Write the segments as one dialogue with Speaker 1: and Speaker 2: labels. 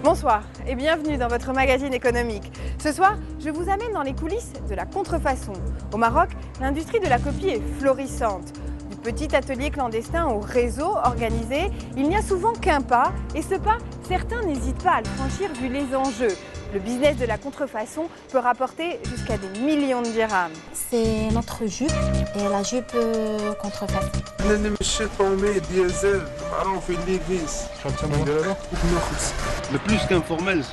Speaker 1: Bonsoir et bienvenue dans votre magazine économique. Ce soir, je vous amène dans les coulisses de la contrefaçon. Au Maroc, l'industrie de la copie est florissante. Du petit atelier clandestin au réseau organisé, il n'y a souvent qu'un pas, et ce pas, certains n'hésitent pas à le franchir vu les enjeux. Le business de la contrefaçon peut rapporter jusqu'à des millions de dirhams.
Speaker 2: C'est notre jupe et la jupe contrefaçon.
Speaker 3: Le plus qu'informel,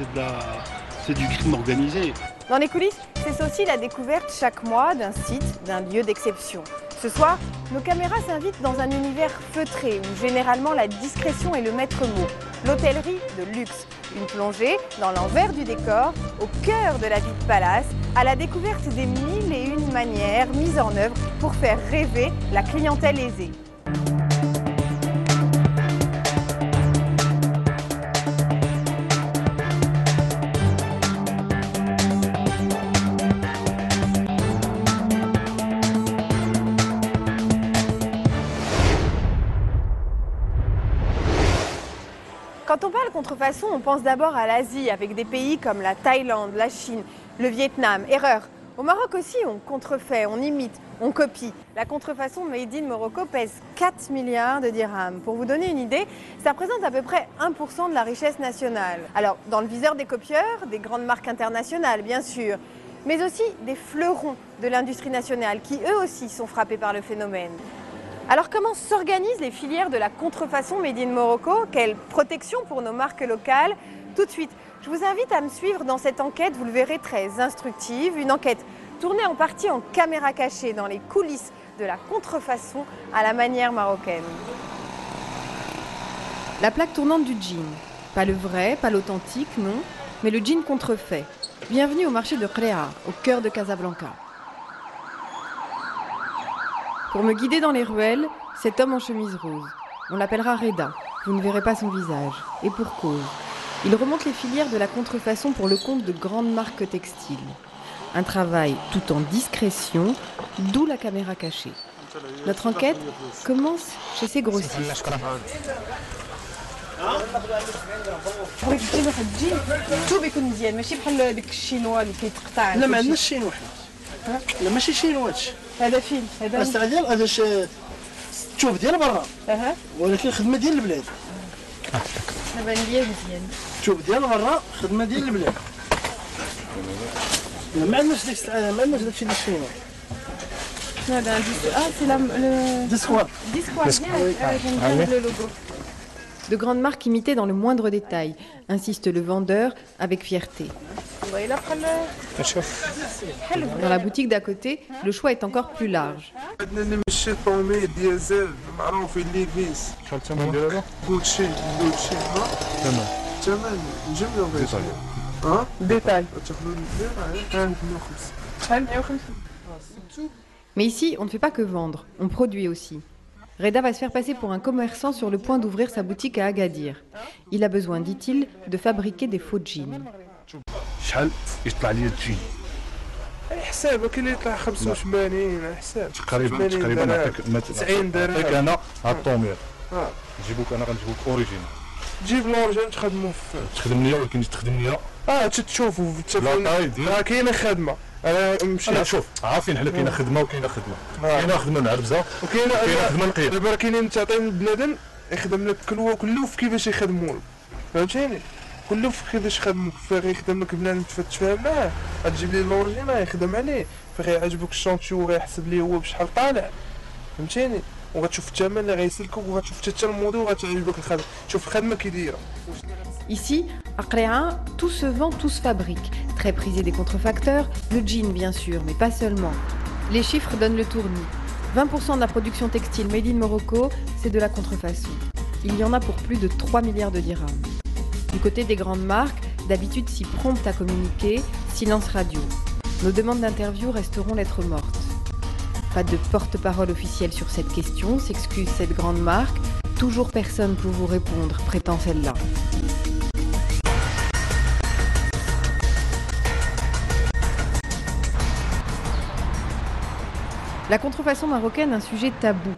Speaker 3: c'est du crime organisé.
Speaker 1: Dans les coulisses, c'est aussi la découverte chaque mois d'un site, d'un lieu d'exception. Ce soir, nos caméras s'invitent dans un univers feutré où généralement la discrétion est le maître mot. L'hôtellerie de luxe. Une plongée dans l'envers du décor, au cœur de la vie de palace, à la découverte des mille et une manières mises en œuvre pour faire rêver la clientèle aisée. Quand on parle contrefaçon, on pense d'abord à l'Asie, avec des pays comme la Thaïlande, la Chine, le Vietnam. Erreur. Au Maroc aussi, on contrefait, on imite, on copie. La contrefaçon made in Morocco pèse 4 milliards de dirhams. Pour vous donner une idée, ça représente à peu près 1% de la richesse nationale. Alors, dans le viseur des copieurs, des grandes marques internationales, bien sûr, mais aussi des fleurons de l'industrie nationale qui, eux aussi, sont frappés par le phénomène. Alors comment s'organisent les filières de la contrefaçon made in Morocco? Quelle protection pour nos marques locales? Tout de suite, je vous invite à me suivre dans cette enquête, vous le verrez, très instructive. Une enquête tournée en partie en caméra cachée dans les coulisses de la contrefaçon à la manière marocaine. La plaque tournante du jean. Pas le vrai, pas l'authentique, non, mais le jean contrefait. Bienvenue au marché de Qrea, au cœur de Casablanca. Pour me guider dans les ruelles, cet homme en chemise rose. On l'appellera Reda, vous ne verrez pas son visage. Et pour cause. Il remonte les filières de la contrefaçon pour le compte de grandes marques textiles. Un travail tout en discrétion, d'où la caméra cachée. Notre enquête commence chez ces grossistes.
Speaker 4: لا ماشي شينواتش
Speaker 1: هذا فين؟ هذا
Speaker 4: الساعه ديال هذا تشوف ديال برا ولكن الخدمه ديال البلاد
Speaker 1: دابا ندير مزيان.
Speaker 4: تشوف ديال برا خدمه ديال البلاد ما عندناش ديك الساعه ما عندناش داكشي اللي شينو
Speaker 1: هذا سي لا
Speaker 4: ديسكوار
Speaker 1: j'aime bien le logo. De grandes marques imitées dans le moindre détail, insiste le vendeur avec fierté. Dans la boutique d'à côté, le choix est encore plus large. Mais ici, on ne fait pas que vendre, on produit aussi. Reda va se faire passer pour un commerçant sur le point d'ouvrir sa boutique à Agadir. Il a besoin, dit-il, de fabriquer des faux jeans.
Speaker 5: شحال يطلع لي الجين
Speaker 6: حسابك اللي يطلع 85 حساب
Speaker 5: تقريبا نعطيك
Speaker 6: 90 درهم
Speaker 5: نعطيك انا هاد الطومير نجيبوك انا غنجيبوك اوريجين
Speaker 6: تجيب لونجين تخدمو
Speaker 5: تخدم ليا ولكن تخدم ليا
Speaker 6: تتشوفوا
Speaker 5: لا
Speaker 6: كاينه خدمه انا نمشي
Speaker 5: لا شوف عارفين حنا كاينه خدمه وكاينه خدمه كاينه خدمه معربزه
Speaker 6: وكاينه
Speaker 5: خدمه نقيه
Speaker 6: دابا كاينين تعطي بنادم يخدم لك كله في كيفاش يخدموا له فهمتيني كله في كيفاش يخدموا غيخدم لك بنادم تفهم معاه غتجيب ليه لورجين يخدم عليه فغيعجبك الشونتيو وغيحسب ليه هو بشحال طالع فهمتيني وغتشوف الثمن اللي غيسلكك وغتشوف حتى الموديل وغتعجبك الخدمه تشوف الخدمه كي دايره.
Speaker 1: Ici, à Qrea, tout se vend, tout se fabrique. Très prisé des contrefacteurs, le jean bien sûr, mais pas seulement. Les chiffres donnent le tournis. 20% de la production textile made in Morocco, c'est de la contrefaçon. Il y en a pour plus de 3 milliards de dirhams. Du côté des grandes marques, d'habitude si promptes à communiquer, silence radio. Nos demandes d'interview resteront lettres mortes. Pas de porte-parole officielle sur cette question, s'excuse cette grande marque. Toujours personne pour vous répondre, prétend celle-là. La contrefaçon marocaine, un sujet tabou.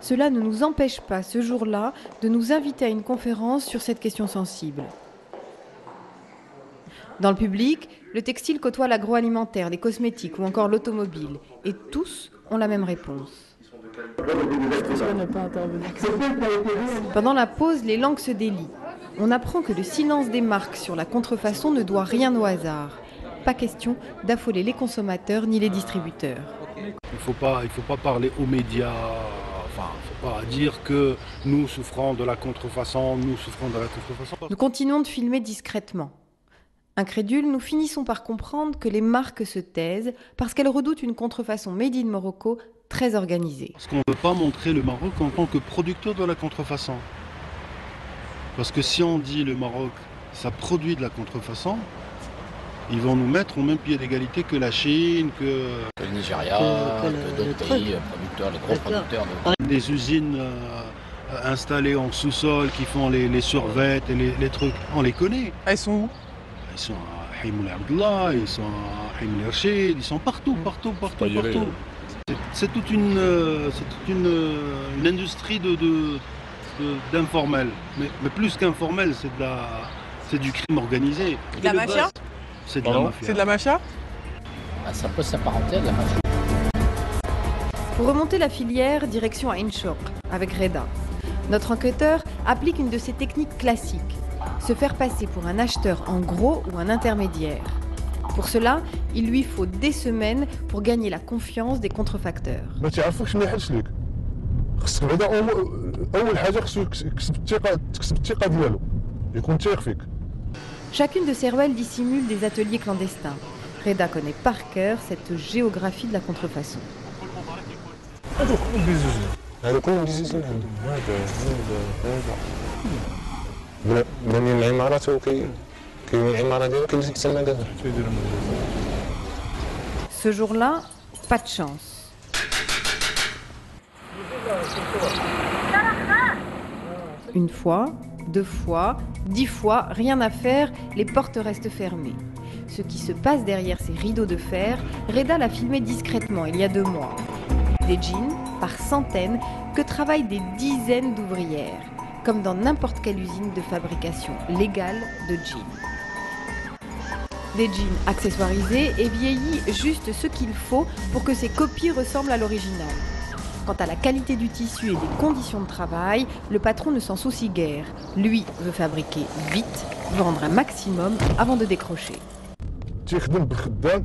Speaker 1: Cela ne nous empêche pas, ce jour-là, de nous inviter à une conférence sur cette question sensible. Dans le public, le textile côtoie l'agroalimentaire, les cosmétiques ou encore l'automobile. Et tous ont la même réponse. Pendant la pause, les langues se délient. On apprend que le silence des marques sur la contrefaçon ne doit rien au hasard. Pas question d'affoler les consommateurs ni les distributeurs.
Speaker 3: Il faut pas parler aux médias, enfin, il ne faut pas dire que nous souffrons de la contrefaçon,
Speaker 1: Nous continuons de filmer discrètement. Incrédules, nous finissons par comprendre que les marques se taisent parce qu'elles redoutent une contrefaçon made in Morocco très organisée.
Speaker 3: Parce qu'on ne veut pas montrer le Maroc en tant que producteur de la contrefaçon. Parce que si on dit le Maroc, ça produit de la contrefaçon, ils vont nous mettre au même pied d'égalité que la Chine, que
Speaker 7: le Nigeria, que d'autres pays producteurs, les gros producteurs.
Speaker 3: Des usines installées en sous-sol qui font les survêtes et les trucs. On les connaît.
Speaker 6: Elles sont où?
Speaker 3: Ils sont à Haïm Abdullah, ils sont à Haïm Rachid, ils sont partout. C'est toute une industrie d'informel. Mais plus qu'informel, c'est du crime organisé.
Speaker 1: De la mafia?
Speaker 3: C'est de la mafia.
Speaker 6: C'est de la mafia?
Speaker 7: Ça peut s'apparenter à de la mafia.
Speaker 1: Pour remonter la filière, direction Ain Chouk, avec Reda. Notre enquêteur applique une de ses techniques classiques, se faire passer pour un acheteur en gros ou un intermédiaire. Pour cela, il lui faut des semaines pour gagner la confiance des contrefacteurs. Chacune de ces ruelles dissimule des ateliers clandestins. Reda connaît par cœur cette géographie de la contrefaçon. Ce jour-là, pas de chance. Une fois, 2 fois, 10 fois, rien à faire, les portes restent fermées. Ce qui se passe derrière ces rideaux de fer, Reda l'a filmé discrètement il y a 2 mois. Des jeans, par centaines, que travaillent des dizaines d'ouvrières, comme dans n'importe quelle usine de fabrication légale de jeans. Des jeans accessoirisés et vieillis juste ce qu'il faut pour que ces copies ressemblent à l'original. Quant à la qualité du tissu et des conditions de travail, le patron ne s'en soucie guère. Lui veut fabriquer vite, vendre un maximum avant de décrocher.
Speaker 5: تيخدم بالخدام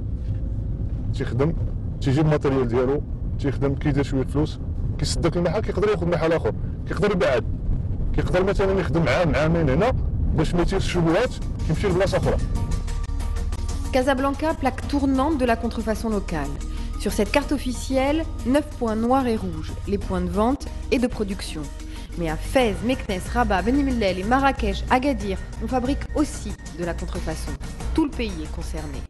Speaker 5: تيجيب الماتيريال ديالو تيخدم كيدير شويه فلوس كيسدك المحل كيقدر ياخذ محل اخر كيقدر يبعد كيقدر مثلا يخدم عامين هنا باش ما يتيرش شبهات كيمشي لبلاصه اخرى.
Speaker 1: Casablanca, plaque tournante de la contrefaçon locale. Sur cette carte officielle, 9 points noirs et rouges, les points de vente et de production. Mais à Fès, Meknès, Rabat, Beni Mellel et Marrakech, Agadir, on fabrique aussi de la contrefaçon. Tout le pays est concerné.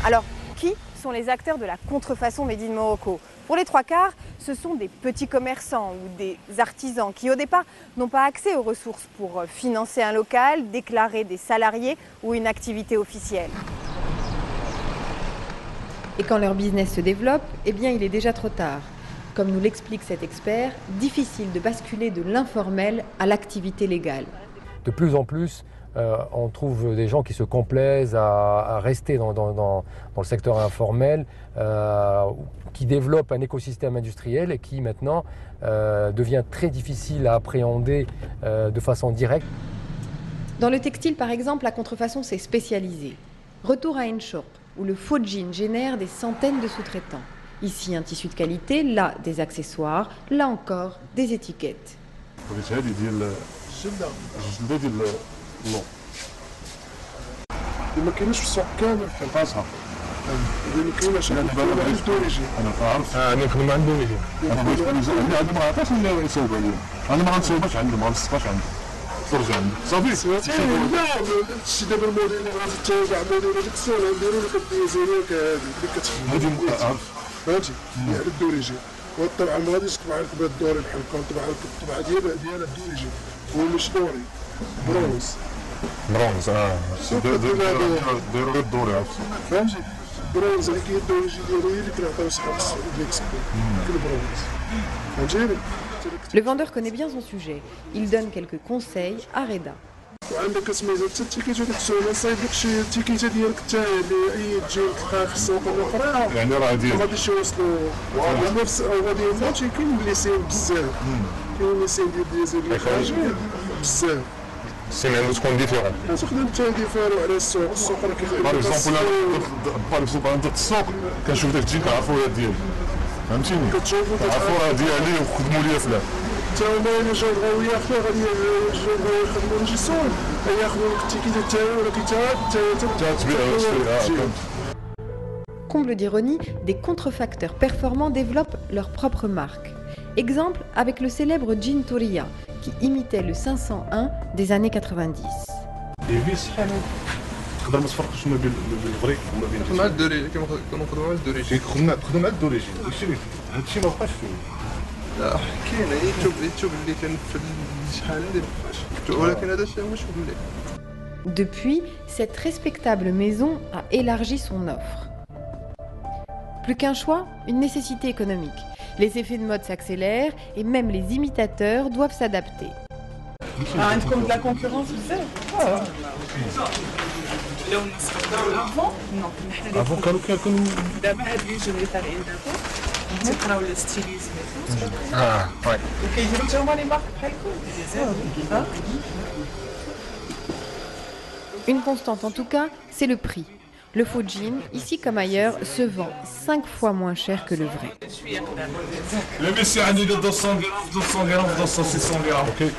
Speaker 1: Alors, qui sont les acteurs de la contrefaçon made in Morocco? Pour les 3/4, ce sont des petits commerçants ou des artisans qui, au départ, n'ont pas accès aux ressources pour financer un local, déclarer des salariés ou une activité officielle. Et quand leur business se développe, eh bien, il est déjà trop tard. Comme nous l'explique cet expert, difficile de basculer de l'informel à l'activité légale.
Speaker 8: De plus en plus, on trouve des gens qui se complaisent à rester dans le secteur informel, qui développent un écosystème industriel et qui maintenant devient très difficile à appréhender de façon directe.
Speaker 1: Dans le textile, par exemple, la contrefaçon s'est spécialisée. Retour à Ain Chouk, où le faux jean génère des centaines de sous-traitants. Ici, un tissu de qualité, là, des accessoires, là encore, des étiquettes.
Speaker 5: ما كاينش في السوق كامل كنقاصها اذا ما كايناش انا نخدم عند دوريجي انا ما عطاش ولا يصوب عليا انا ما غنصوبش عنده ما غنصفاش عنده فرج عنده صافي لا شي دابا الموديل اللي غادي تتابع موديل هذيك السنه نديرو لك الديزينيك اللي كتخدم هذه فهمتي ديال الدوريجي والطبعه ما غاديش تطبع لك بهاد الدوري بحال هكا تطبع لك الطبعه ديال الدوريجي هو مش دوري برونز برونز ديروا الدوري عرفتي فهمتي برونز اللي كيديروا يجي ديالو هي اللي كنعطيو صحاب السعوديه كل برونز فهمتيني.
Speaker 1: Le vendeur connaît bien son sujet. Il donne quelques conseils à Reda.
Speaker 5: وعندك سميتو حتى التيكيت هذاك السؤال صايب لك شي التيكيته ديالك حتى اي تجي تلقاها في السوق الاخرى يعني راه ديال غاديش يوصلوا نفس او غادي فهمتي كاين اللي سايب بزاف كاين اللي سايب ديال الديزل اللي خارجين بزاف سين عنده تكون ديفيرون تخدم حتى ديفيرون على السوق راه كيخدم باغ اكزومبل عند السوق كنشوف داك الجين كنعرفو هي ديالي فهمتيني كنعرفو راه ديالي وخدموا ليا فلان حتى هما الا جاو بغاو ياخذوا غادي يجيو يخدموا نجسون ياخذوا التيكيت تاعو ولا كيتا تبيع.
Speaker 1: Comble d'ironie, des contrefacteurs performants développent leur propre marque. Exemple avec le célèbre Jean Touria, qui imitait le 501 des années 90.
Speaker 5: تقدر ما تفرقش ما بين الفريق وما بين
Speaker 6: مع الدوري كما كنخدموا مع الدوري
Speaker 5: خدمنا مع الدوريجين هادشي ما بقاش فيه
Speaker 6: لا كاين يوتيوب اللي كان في شحال هادي مابقاش ولكن هذا الشيء هو شوف اللي
Speaker 1: Depuis, cette respectable maison a élargi son offre. Plus qu'un choix, une nécessité économique. Les effets de mode s'accélèrent et même les imitateurs doivent s'adapter.
Speaker 9: عندكم de la concurrence بزاف لو نستقراو افون نو حنا
Speaker 5: افون كانوا
Speaker 9: دابا هاد لي جون اللي طالعين دابا تقراو لي ستيليزم
Speaker 5: وي
Speaker 9: وكيديروا حتى هما لي مارك بحالكم
Speaker 1: Une constante en tout cas, c'est le prix. Le faux jean, ici comme ailleurs, se vend 5 fois moins cher que le vrai.
Speaker 5: لا ميسي عندي 200 غرام 600 غرام اوكي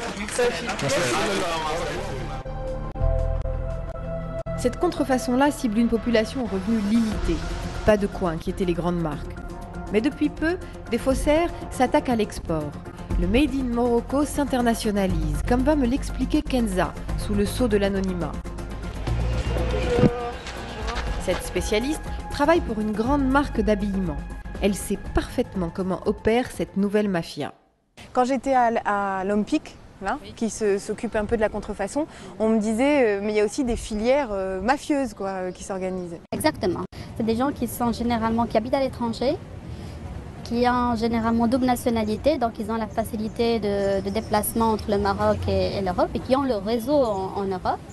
Speaker 1: Cette contrefaçon-là cible une population aux revenus limités. Pas de quoi inquiéter les grandes marques. Mais depuis peu, des faussaires s'attaquent à l'export. Le Made in Morocco s'internationalise, comme va me l'expliquer Kenza, sous le sceau de l'anonymat. Cette spécialiste travaille pour une grande marque d'habillement. Elle sait parfaitement comment opère cette nouvelle mafia. Quand j'étais à l'Olympique, là, qui s'occupe un peu de la contrefaçon, on me disait mais il y a aussi des filières mafieuses quoi, qui s'organisent.
Speaker 10: Exactement. C'est des gens qui sont généralement qui habitent à l'étranger, qui ont généralement double nationalité, donc ils ont la facilité de déplacement entre le Maroc et l'Europe et qui ont le réseau en Europe.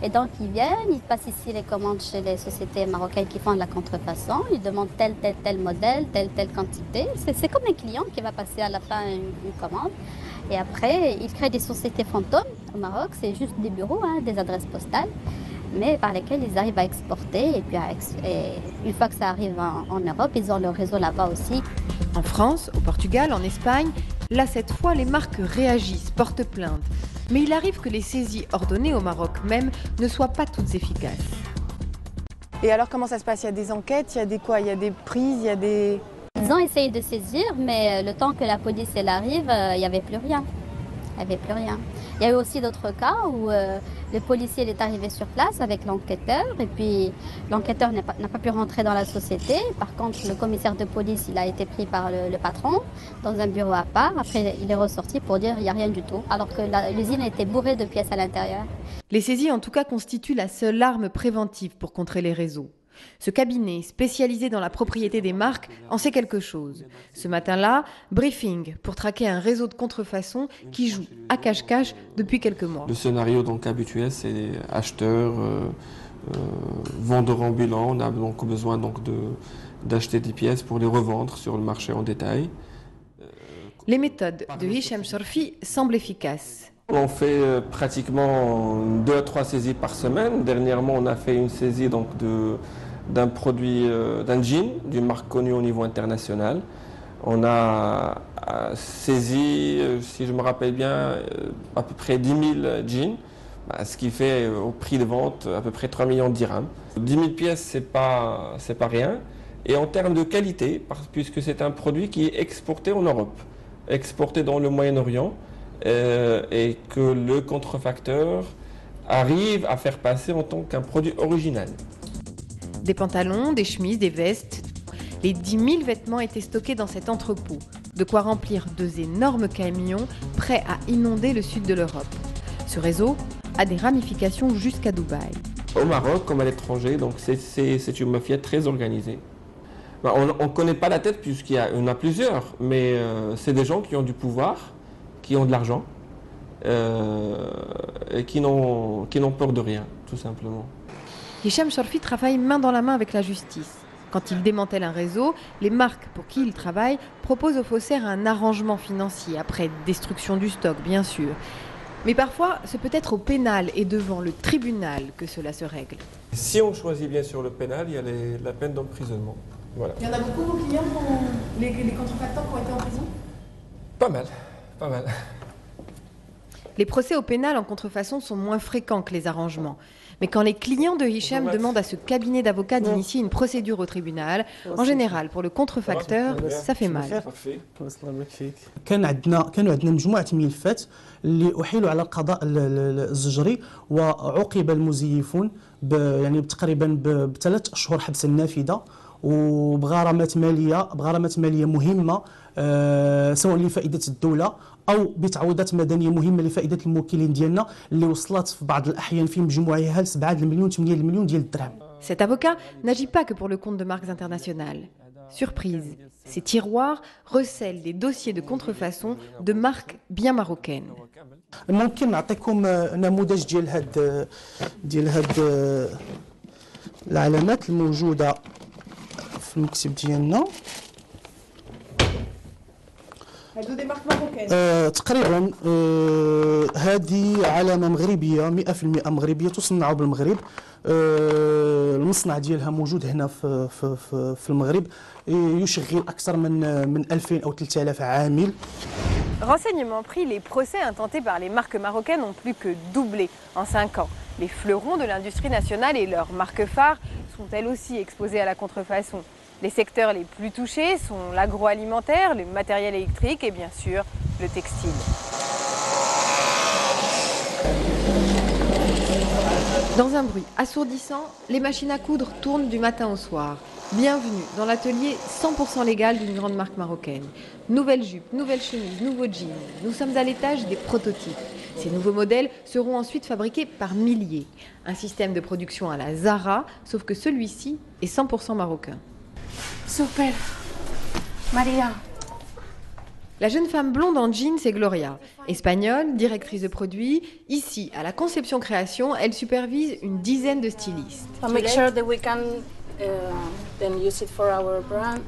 Speaker 10: Et donc ils viennent, ils passent ici les commandes chez les sociétés marocaines qui font de la contrefaçon, ils demandent tel modèle, telle quantité. C'est comme un client qui va passer à la fin une commande. Et après, ils créent des sociétés fantômes au Maroc, c'est juste des bureaux, hein, des adresses postales, mais par lesquelles ils arrivent à exporter. Et puis une fois que ça arrive en Europe, ils ont leur réseau là-bas aussi.
Speaker 1: En France, au Portugal, en Espagne, là cette fois les marques réagissent, portent plainte. Mais il arrive que les saisies ordonnées au Maroc même ne soient pas toutes efficaces. Et alors comment ça se passe? Il y a des enquêtes, il y a des quoi? Il y a des prises, il y a des...
Speaker 10: Ils ont essayé de saisir, mais le temps que la police elle arrive, il n'y avait plus rien. Il n'y avait plus rien. Il y a eu aussi d'autres cas où le policier est arrivé sur place avec l'enquêteur et puis l'enquêteur n'a pas pu rentrer dans la société. Par contre, le commissaire de police il a été pris par le patron dans un bureau à part. Après, il est ressorti pour dire qu'il n'y a rien du tout, alors que l'usine était bourrée de pièces à l'intérieur.
Speaker 1: Les saisies en tout cas constituent la seule arme préventive pour contrer les réseaux. Ce cabinet, spécialisé dans la propriété des marques, en sait quelque chose. Ce matin-là, briefing pour traquer un réseau de contrefaçon qui joue à cache-cache depuis quelques mois.
Speaker 11: Le scénario donc habituel, c'est acheteur, vendeur ambulant. On a donc besoin donc d'acheter des pièces pour les revendre sur le marché en détail.
Speaker 1: Les méthodes de Hicham Chorfi semblent efficaces.
Speaker 11: On fait pratiquement 2 à 3 saisies par semaine. Dernièrement, on a fait une saisie donc d'un produit, d'un jean, d'une marque connue au niveau international. On a saisi, si je me rappelle bien, à peu près 10 000 jeans, ce qui fait au prix de vente à peu près 3 millions de dirhams. 10 000 pièces, c'est pas rien. Et en termes de qualité, puisque c'est un produit qui est exporté en Europe, exporté dans le Moyen-Orient, et que le contrefacteur arrive à faire passer en tant qu'un produit original.
Speaker 1: Des pantalons, des chemises, des vestes. Les 10 000 vêtements étaient stockés dans cet entrepôt. De quoi remplir 2 énormes camions prêts à inonder le sud de l'Europe. Ce réseau a des ramifications jusqu'à Dubaï.
Speaker 11: Au Maroc, comme à l'étranger, donc c'est une mafia très organisée. On ne connaît pas la tête puisqu'il y en a plusieurs, mais c'est des gens qui ont du pouvoir, qui ont de l'argent et qui n'ont peur de rien, tout simplement.
Speaker 1: Hicham Chorfi travaille main dans la main avec la justice. Quand il démantèle un réseau, les marques pour qui il travaille proposent aux faussaires un arrangement financier, après destruction du stock bien sûr. Mais parfois, c'est peut-être au pénal et devant le tribunal que cela se règle.
Speaker 11: Si on choisit bien sûr le pénal, il y a la peine d'emprisonnement. Voilà.
Speaker 1: Il y en a beaucoup, vos clients, les contrefacteurs qui ont été en prison?
Speaker 11: Pas mal, pas mal.
Speaker 1: Les procès au pénal en contrefaçon sont moins fréquents que les arrangements. Mais quand les clients de Hicham demandent à ce cabinet d'avocats d'initier une procédure au tribunal, en général, pour le contrefacteur, ça fait mal.
Speaker 4: كانوا عندنا مجموعة ملفات اللي أحيلوا على القضاء الزجري وعوقب المزيفون يعني تقريبا ب3 أشهر حبس النافذة وبغرامات مالية مهمة سواء لفائدة الدولة أو بتعويضات مدنية مهمة لفائدة الموكلين ديالنا اللي وصلت في بعض الأحيان في مجموعها ل 7 المليون 8 المليون ديال الدراهم.
Speaker 1: Cet avocat n'agit pas que pour le compte de marques internationales. Surprise, ces tiroirs recèlent des dossiers de contrefaçon de marques bien marocaines.
Speaker 4: ممكن نعطيكم نموذج ديال هاد العلامات الموجودة في المكتب ديالنا.
Speaker 1: هادو دي مارك ماروكان
Speaker 4: تقريبا هذه علامة مغربية 100% مغربية تصنع بالمغرب. المصنع ديالها موجود هنا في المغرب يشغل أكثر من 2000 أو 3000 عامل.
Speaker 1: Renseignements pris, les procès intentés par les marques marocaines ont plus que doublé en 5 ans. Les fleurons de l'industrie nationale et leurs marques phares sont elles aussi exposées à la contrefaçon. Les secteurs les plus touchés sont l'agroalimentaire, le matériel électrique et bien sûr le textile. Dans un bruit assourdissant, les machines à coudre tournent du matin au soir. Bienvenue dans l'atelier 100% légal d'une grande marque marocaine. Nouvelles jupes, nouvelles chemises, nouveaux jeans. Nous sommes à l'étage des prototypes. Ces nouveaux modèles seront ensuite fabriqués par milliers. Un système de production à la Zara, sauf que celui-ci est 100% marocain.
Speaker 12: Super. Maria.
Speaker 1: La jeune femme blonde en jean, c'est Gloria. Espagnole, directrice de produit. Ici, à la conception-création, elle supervise une dizaine de stylistes.
Speaker 12: Make sure that we can then use it for our brand.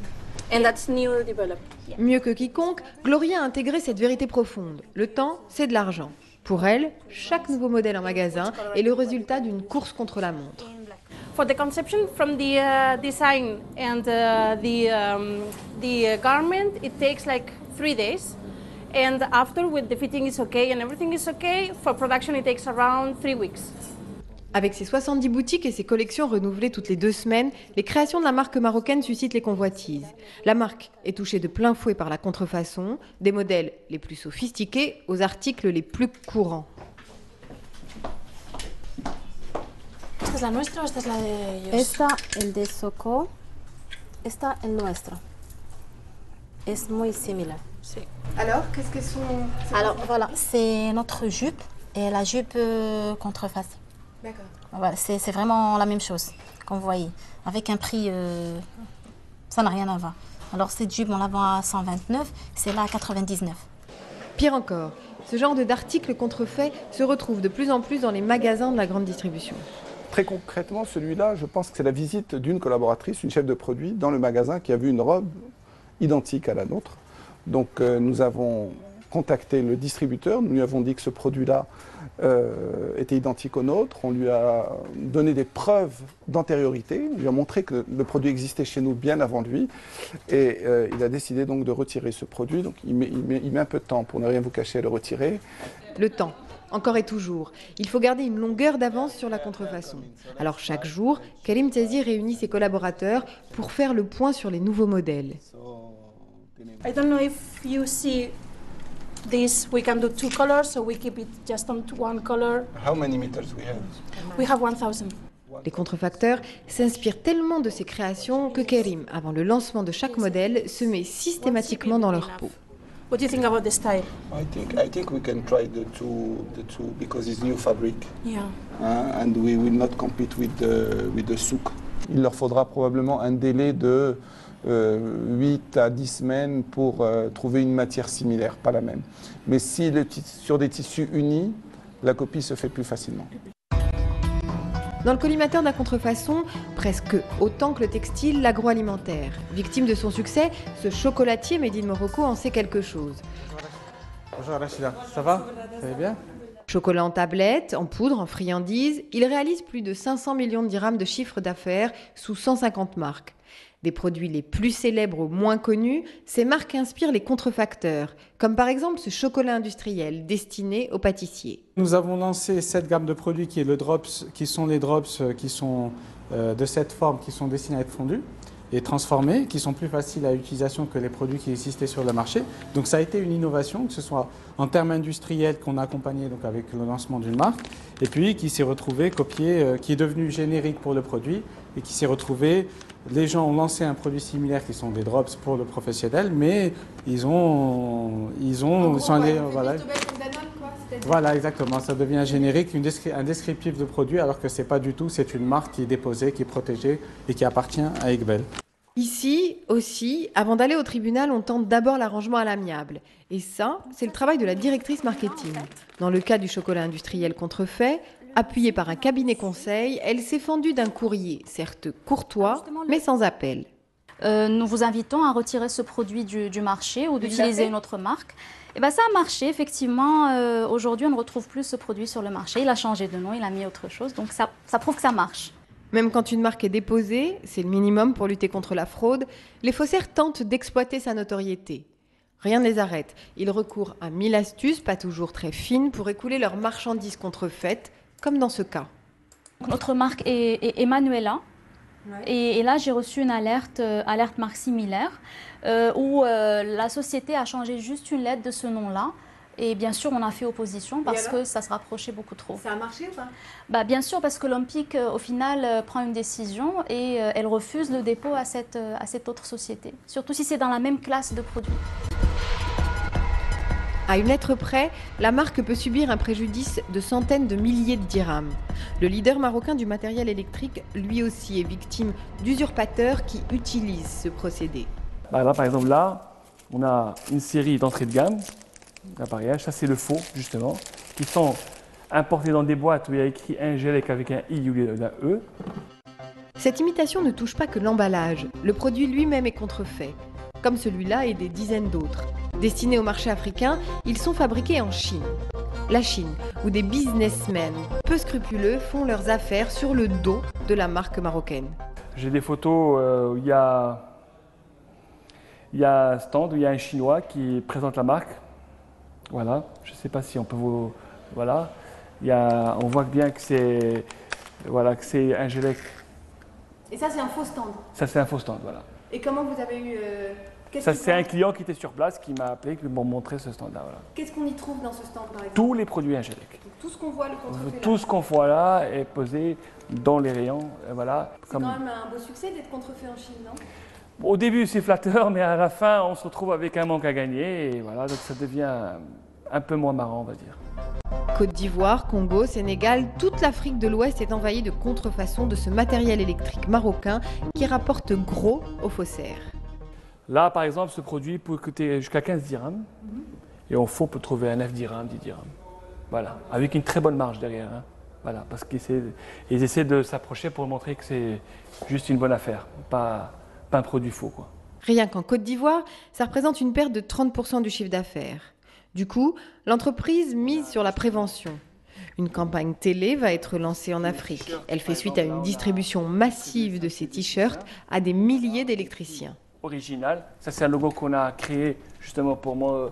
Speaker 12: And that's new developed.
Speaker 1: Mieux que quiconque, Gloria a intégré cette vérité profonde. Le temps, c'est de l'argent. Pour elle, chaque nouveau modèle en magasin est le résultat d'une course contre la montre.
Speaker 12: For the conception from the design and the garment, it takes like 3 days. And after, when the fitting is okay and everything is okay, for production it takes around 3 weeks.
Speaker 1: Avec ses 70 boutiques et ses collections renouvelées toutes les 2 semaines, les créations de la marque marocaine suscitent les convoitises. La marque est touchée de plein fouet par la contrefaçon, des modèles les plus sophistiqués aux articles les plus courants.
Speaker 12: ¿Esta es la nuestra o esta es la de ellos?
Speaker 2: Esta, el de Soco. Esta, el nuestro. Es muy similar.
Speaker 12: Sí.
Speaker 1: Alors, qu'est-ce que sont...
Speaker 2: Alors, voilà, c'est notre jupe et la jupe contrefaçon.
Speaker 1: D'accord.
Speaker 2: Voilà, c'est vraiment la même chose, comme vous voyez. Avec un prix, ça n'a rien à voir. Alors, cette jupe, on la vend à 129, c'est là à 99.
Speaker 1: Pire encore, ce genre d'articles contrefaits se retrouve de plus en plus dans les magasins de la grande distribution.
Speaker 13: Très concrètement, celui-là, je pense que c'est la visite d'une collaboratrice, une chef de produit, dans le magasin qui a vu une robe identique à la nôtre. Donc nous avons contacté le distributeur, nous lui avons dit que ce produit-là était identique au nôtre, on lui a donné des preuves d'antériorité, on lui a montré que le produit existait chez nous bien avant lui et il a décidé donc de retirer ce produit. Donc il met un peu de temps, pour ne rien vous cacher, à le retirer.
Speaker 1: Le temps. Encore et toujours. Il faut garder une longueur d'avance sur la contrefaçon. Alors chaque jour, Karim Tazi réunit ses collaborateurs pour faire le point sur les nouveaux modèles.
Speaker 12: I don't know if you see this, we can do 2 colors, so we keep it just on 1 color.
Speaker 13: How many meters we have?
Speaker 12: We have 1000.
Speaker 1: Les contrefacteurs s'inspirent tellement de ces créations que Karim, avant le lancement de chaque modèle, se met systématiquement dans leur peau.
Speaker 12: What do you think about the style?
Speaker 13: I think we can try the two because it's new fabric.
Speaker 12: Yeah.
Speaker 13: And we will not compete with the souk. Il leur faudra probablement un délai de 8 à 10 semaines pour trouver une matière similaire, pas la même. Mais si sur des tissus unis, la copie se fait plus facilement.
Speaker 1: Dans le collimateur de la contrefaçon, presque autant que le textile, l'agroalimentaire. Victime de son succès, ce chocolatier made in Morocco en sait quelque chose.
Speaker 14: Bonjour Rachida, ça va? Ça va bien?
Speaker 1: Chocolat en tablette, en poudre, en friandises, il réalise plus de 500 millions de dirhams de chiffre d'affaires sous 150 marques. Des produits les plus célèbres aux moins connus, ces marques inspirent les contrefacteurs, comme par exemple ce chocolat industriel destiné aux pâtissiers.
Speaker 14: Nous avons lancé cette gamme de produits qui est le drops, qui sont les drops qui sont de cette forme, qui sont destinés à être fondus et transformés, qui sont plus faciles à utilisation que les produits qui existaient sur le marché. Donc ça a été une innovation, que ce soit en termes industriels qu'on a accompagné donc avec le lancement d'une marque, et puis qui s'est retrouvé copié, qui est devenu générique pour le produit et qui s'est retrouvé. Les gens ont lancé un produit similaire qui sont des drops pour le professionnel, mais ils sont allés, voilà, exactement. Ça devient un générique, un descriptif de produit, alors que c'est pas du tout. C'est une marque qui est déposée, qui est protégée et qui appartient à Iqbal.
Speaker 1: Ici aussi, avant d'aller au tribunal, on tente d'abord l'arrangement à l'amiable. Et ça, c'est le travail de la directrice marketing. Dans le cas du chocolat industriel contrefait, appuyée par un cabinet conseil, elle s'est fendue d'un courrier, certes courtois, mais sans appel.
Speaker 15: Nous vous invitons à retirer ce produit du marché ou d'utiliser une autre marque. Et ben ça a marché, effectivement. Aujourd'hui, on ne retrouve plus ce produit sur le marché. Il a changé de nom, il a mis autre chose. Donc ça prouve que ça marche.
Speaker 1: Même quand une marque est déposée, c'est le minimum pour lutter contre la fraude, les faussaires tentent d'exploiter sa notoriété. Rien ne les arrête. Ils recourent à 1000 astuces, pas toujours très fines, pour écouler leurs marchandises contrefaites, comme dans ce cas.
Speaker 15: Notre marque est Emanuela. Ouais. Et là, j'ai reçu une alerte marque similaire, où la société a changé juste une lettre de ce nom-là. Et bien sûr, on a fait opposition parce que ça se rapprochait beaucoup trop.
Speaker 1: Ça a marché ou pas?
Speaker 15: Bien sûr, parce que l'Olympique, au final, prend une décision et elle refuse le dépôt à cette autre société. Surtout si c'est dans la même classe de produits.
Speaker 1: À une lettre près, la marque peut subir un préjudice de centaines de milliers de dirhams. Le leader marocain du matériel électrique, lui aussi, est victime d'usurpateurs qui utilisent ce procédé.
Speaker 16: Là, par exemple, là, on a une série d'entrées de gamme d'appareillages. Ça, c'est le faux, justement, qui sont importés dans des boîtes où il y a écrit Ingelec avec un I ou un E.
Speaker 1: Cette imitation ne touche pas que l'emballage. Le produit lui-même est contrefait, comme celui-là et des dizaines d'autres. Destinés au marché africain, ils sont fabriqués en Chine. La Chine, où des businessmen peu scrupuleux font leurs affaires sur le dos de la marque marocaine.
Speaker 16: J'ai des photos où il y a un stand où il y a un Chinois qui présente la marque. Voilà, je ne sais pas si on peut vous... Voilà, on voit bien que c'est Ingelec.
Speaker 1: Et ça, c'est un faux stand?
Speaker 16: Ça, c'est un faux stand, voilà.
Speaker 1: Et comment vous avez eu...
Speaker 16: Ça, c'est un client qui était sur place qui m'a appelé, qui m'a montré ce stand-là. Voilà.
Speaker 1: Qu'est-ce qu'on y trouve dans ce stand, par exemple?
Speaker 16: Tous les produits Ingelec.
Speaker 1: Donc, tout ce qu'on voit, le contrefait.
Speaker 16: Tout ce qu'on voit là est posé dans les rayons. Voilà.
Speaker 1: C'est quand même un beau succès d'être contrefait en Chine, non?
Speaker 16: Au début, c'est flatteur, mais à la fin, on se retrouve avec un manque à gagner. Et voilà, donc ça devient un peu moins marrant, on va dire.
Speaker 1: Côte d'Ivoire, Congo, Sénégal, toute l'Afrique de l'Ouest est envahie de contrefaçons de ce matériel électrique marocain qui rapporte gros aux faussaires.
Speaker 16: Là, par exemple, ce produit peut coûter jusqu'à 15 dirhams. Et en faux, on peut trouver un 9 dirhams, 10 dirhams. Voilà, avec une très bonne marge derrière. Hein. Voilà, parce qu'ils essaient de s'approcher pour montrer que c'est juste une bonne affaire, pas un produit faux, quoi.
Speaker 1: Rien qu'en Côte d'Ivoire, ça représente une perte de 30% du chiffre d'affaires. Du coup, l'entreprise mise sur la prévention. Une campagne télé va être lancée en Afrique. Elle fait suite à une distribution massive de ces t-shirts à des milliers d'électriciens.
Speaker 16: Original, ça c'est un logo qu'on a créé justement pour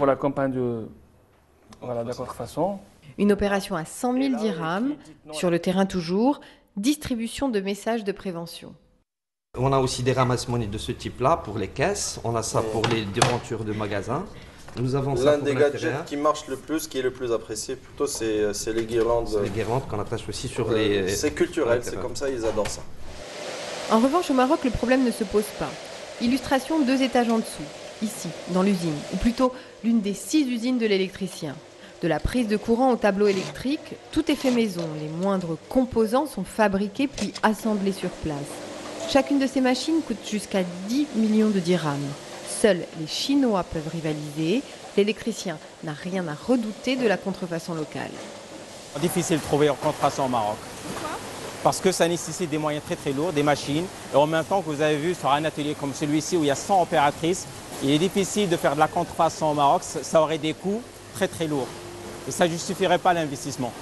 Speaker 16: la campagne de la contrefaçon.
Speaker 1: Une opération à 100 000 dirhams, sur le terrain toujours, distribution de messages de prévention.
Speaker 17: On a aussi des ramasses-monnaies de ce type-là pour les caisses, on a ça pour les devantures de magasins. Nous avons ça
Speaker 18: l'un
Speaker 17: pour
Speaker 18: des gadgets qui marche le plus, qui est le plus apprécié, plutôt c'est les guirlandes.
Speaker 17: C'est les guirlandes qu'on attache aussi sur les...
Speaker 18: C'est culturel, c'est comme ça, ils adorent ça.
Speaker 1: En revanche, au Maroc, le problème ne se pose pas. Illustration 2 étages en dessous, ici, dans l'usine, ou plutôt l'une des 6 usines de l'électricien. De la prise de courant au tableau électrique, tout est fait maison. Les moindres composants sont fabriqués puis assemblés sur place. Chacune de ces machines coûte jusqu'à 10 millions de dirhams. Seuls les Chinois peuvent rivaliser. L'électricien n'a rien à redouter de la contrefaçon locale.
Speaker 19: Difficile de trouver en contrefaçon au Maroc.
Speaker 1: Pourquoi?
Speaker 19: Parce que ça nécessite des moyens très lourds, des machines. Et en même temps que vous avez vu sur un atelier comme celui-ci où il y a 100 opératrices, il est difficile de faire de la contrefaçon au Maroc. Ça aurait des coûts très lourds. Et ça ne justifierait pas l'investissement.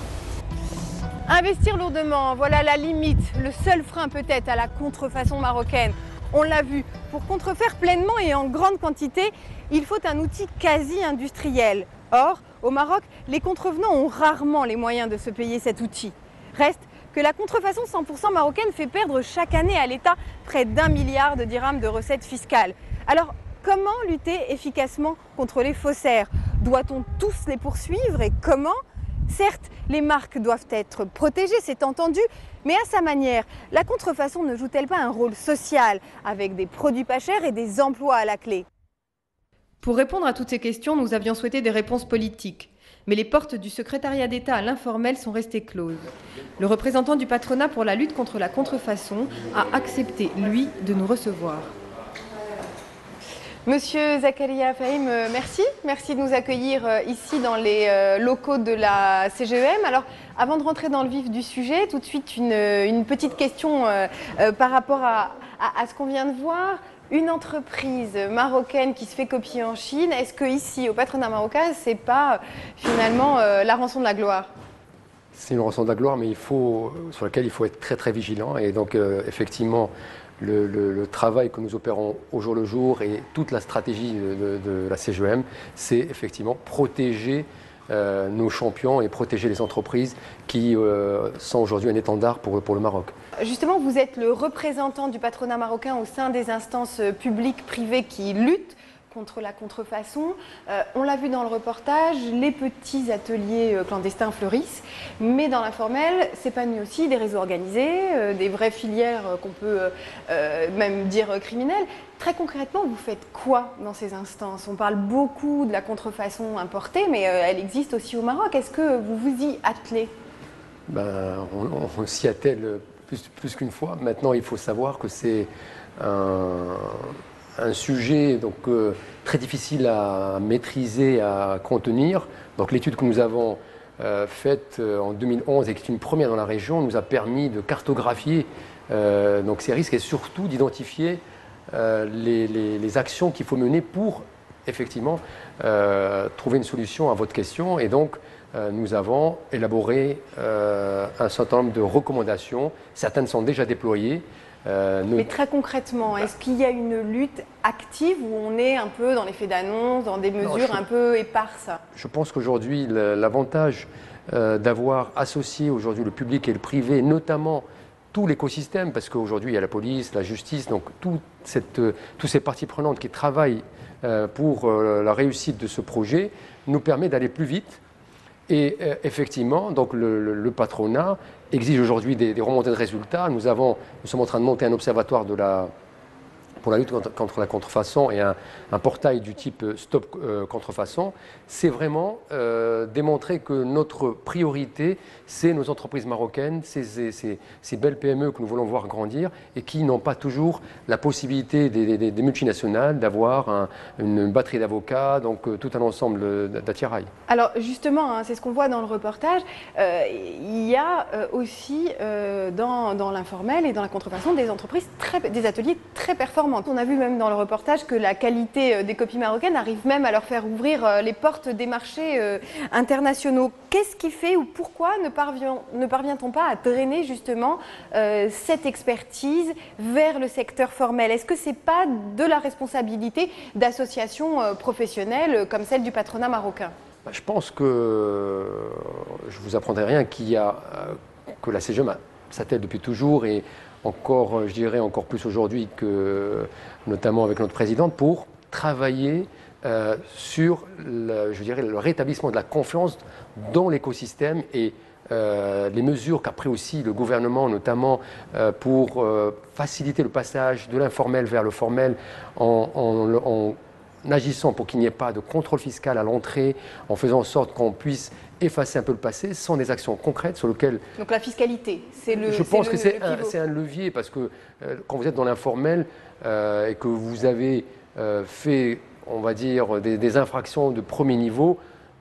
Speaker 1: Investir lourdement, voilà la limite, le seul frein peut-être à la contrefaçon marocaine. On l'a vu, pour contrefaire pleinement et en grande quantité, il faut un outil quasi industriel. Or, au Maroc, les contrevenants ont rarement les moyens de se payer cet outil. Reste que la contrefaçon 100% marocaine fait perdre chaque année à l'État près d'1 milliard de dirhams de recettes fiscales. Alors, comment lutter efficacement contre les faussaires? Doit-on tous les poursuivre et comment? Certes, les marques doivent être protégées, c'est entendu, mais à sa manière, la contrefaçon ne joue-t-elle pas un rôle social, avec des produits pas chers et des emplois à la clé? Pour répondre à toutes ces questions, nous avions souhaité des réponses politiques. Mais les portes du secrétariat d'État à l'informel sont restées closes. Le représentant du patronat pour la lutte contre la contrefaçon a accepté, lui, de nous recevoir. Monsieur Zakaria Fahim, merci. Merci de nous accueillir ici dans les locaux de la CGEM. Alors, avant de rentrer dans le vif du sujet, tout de suite une petite question par rapport à ce qu'on vient de voir. Une entreprise marocaine qui se fait copier en Chine, est-ce que ici, au patronat marocain, c'est pas finalement la rançon de la gloire?
Speaker 8: C'est une rançon de la gloire, mais sur laquelle il faut être très vigilant. Et donc, effectivement, le travail que nous opérons au jour le jour et toute la stratégie de la CGEM, c'est effectivement protéger nos champions et protéger les entreprises qui sont aujourd'hui un étendard pour le Maroc.
Speaker 1: Justement, vous êtes le représentant du patronat marocain au sein des instances publiques, privées qui luttent contre la contrefaçon. On l'a vu dans le reportage, les petits ateliers clandestins fleurissent, mais dans l'informel s'épanouissent aussi des réseaux organisés, des vraies filières qu'on peut même dire criminelles. Très concrètement, vous faites quoi dans ces instances? On parle beaucoup de la contrefaçon importée, mais elle existe aussi au Maroc. Est-ce que vous vous y attelez?
Speaker 8: On s'y attelle plus qu'une fois. Maintenant, il faut savoir que c'est un sujet donc, très difficile à maîtriser, à contenir. Donc l'étude que nous avons faite en 2011 et qui est une première dans la région nous a permis de cartographier donc ces risques et surtout d'identifier les actions qu'il faut mener pour effectivement trouver une solution à votre question. Et donc nous avons élaboré un certain nombre de recommandations. Certaines sont déjà déployées.
Speaker 1: Mais très concrètement, est-ce qu'il y a une lutte active où on est un peu dans l'effet d'annonce, dans des mesures un peu éparses?
Speaker 8: Je pense qu'aujourd'hui, l'avantage d'avoir associé aujourd'hui le public et le privé, notamment tout l'écosystème, parce qu'aujourd'hui il y a la police, la justice, donc toutes ces parties prenantes qui travaillent pour la réussite de ce projet, nous permet d'aller plus vite. Et effectivement, donc le patronat exige aujourd'hui des remontées de résultats. Nous sommes en train de monter un observatoire pour la lutte contre la contrefaçon et un portail du type Stop Contrefaçon. C'est vraiment démontrer que notre priorité, c'est nos entreprises marocaines, ces belles PME que nous voulons voir grandir et qui n'ont pas toujours la possibilité des multinationales d'avoir une batterie d'avocats, donc tout un ensemble d'attirail.
Speaker 1: Alors justement, hein, c'est ce qu'on voit dans le reportage, il y a aussi dans l'informel et dans la contrefaçon des entreprises, des ateliers très performants. On a vu même dans le reportage que la qualité des copies marocaines arrive même à leur faire ouvrir les portes des marchés internationaux. Qu'est-ce qui fait ou pourquoi ne parvient-on pas à drainer justement cette expertise vers le secteur formel? Est-ce que ce n'est pas de la responsabilité d'associations professionnelles comme celle du patronat marocain?
Speaker 8: Je pense que je ne vous apprendrai rien que la CGEM s'attelle depuis toujours et encore, je dirais encore plus aujourd'hui que notamment avec notre présidente pour travailler sur le rétablissement de la confiance dans l'écosystème et les mesures qu'a pris aussi le gouvernement, notamment pour faciliter le passage de l'informel vers le formel en agissant pour qu'il n'y ait pas de contrôle fiscal à l'entrée, en faisant en sorte qu'on puisse effacer un peu le passé sans des actions concrètes sur lesquelles...
Speaker 1: Donc la fiscalité, c'est le...
Speaker 8: Je pense que c'est un levier parce que quand vous êtes dans l'informel et que vous avez fait, on va dire, des infractions de premier niveau,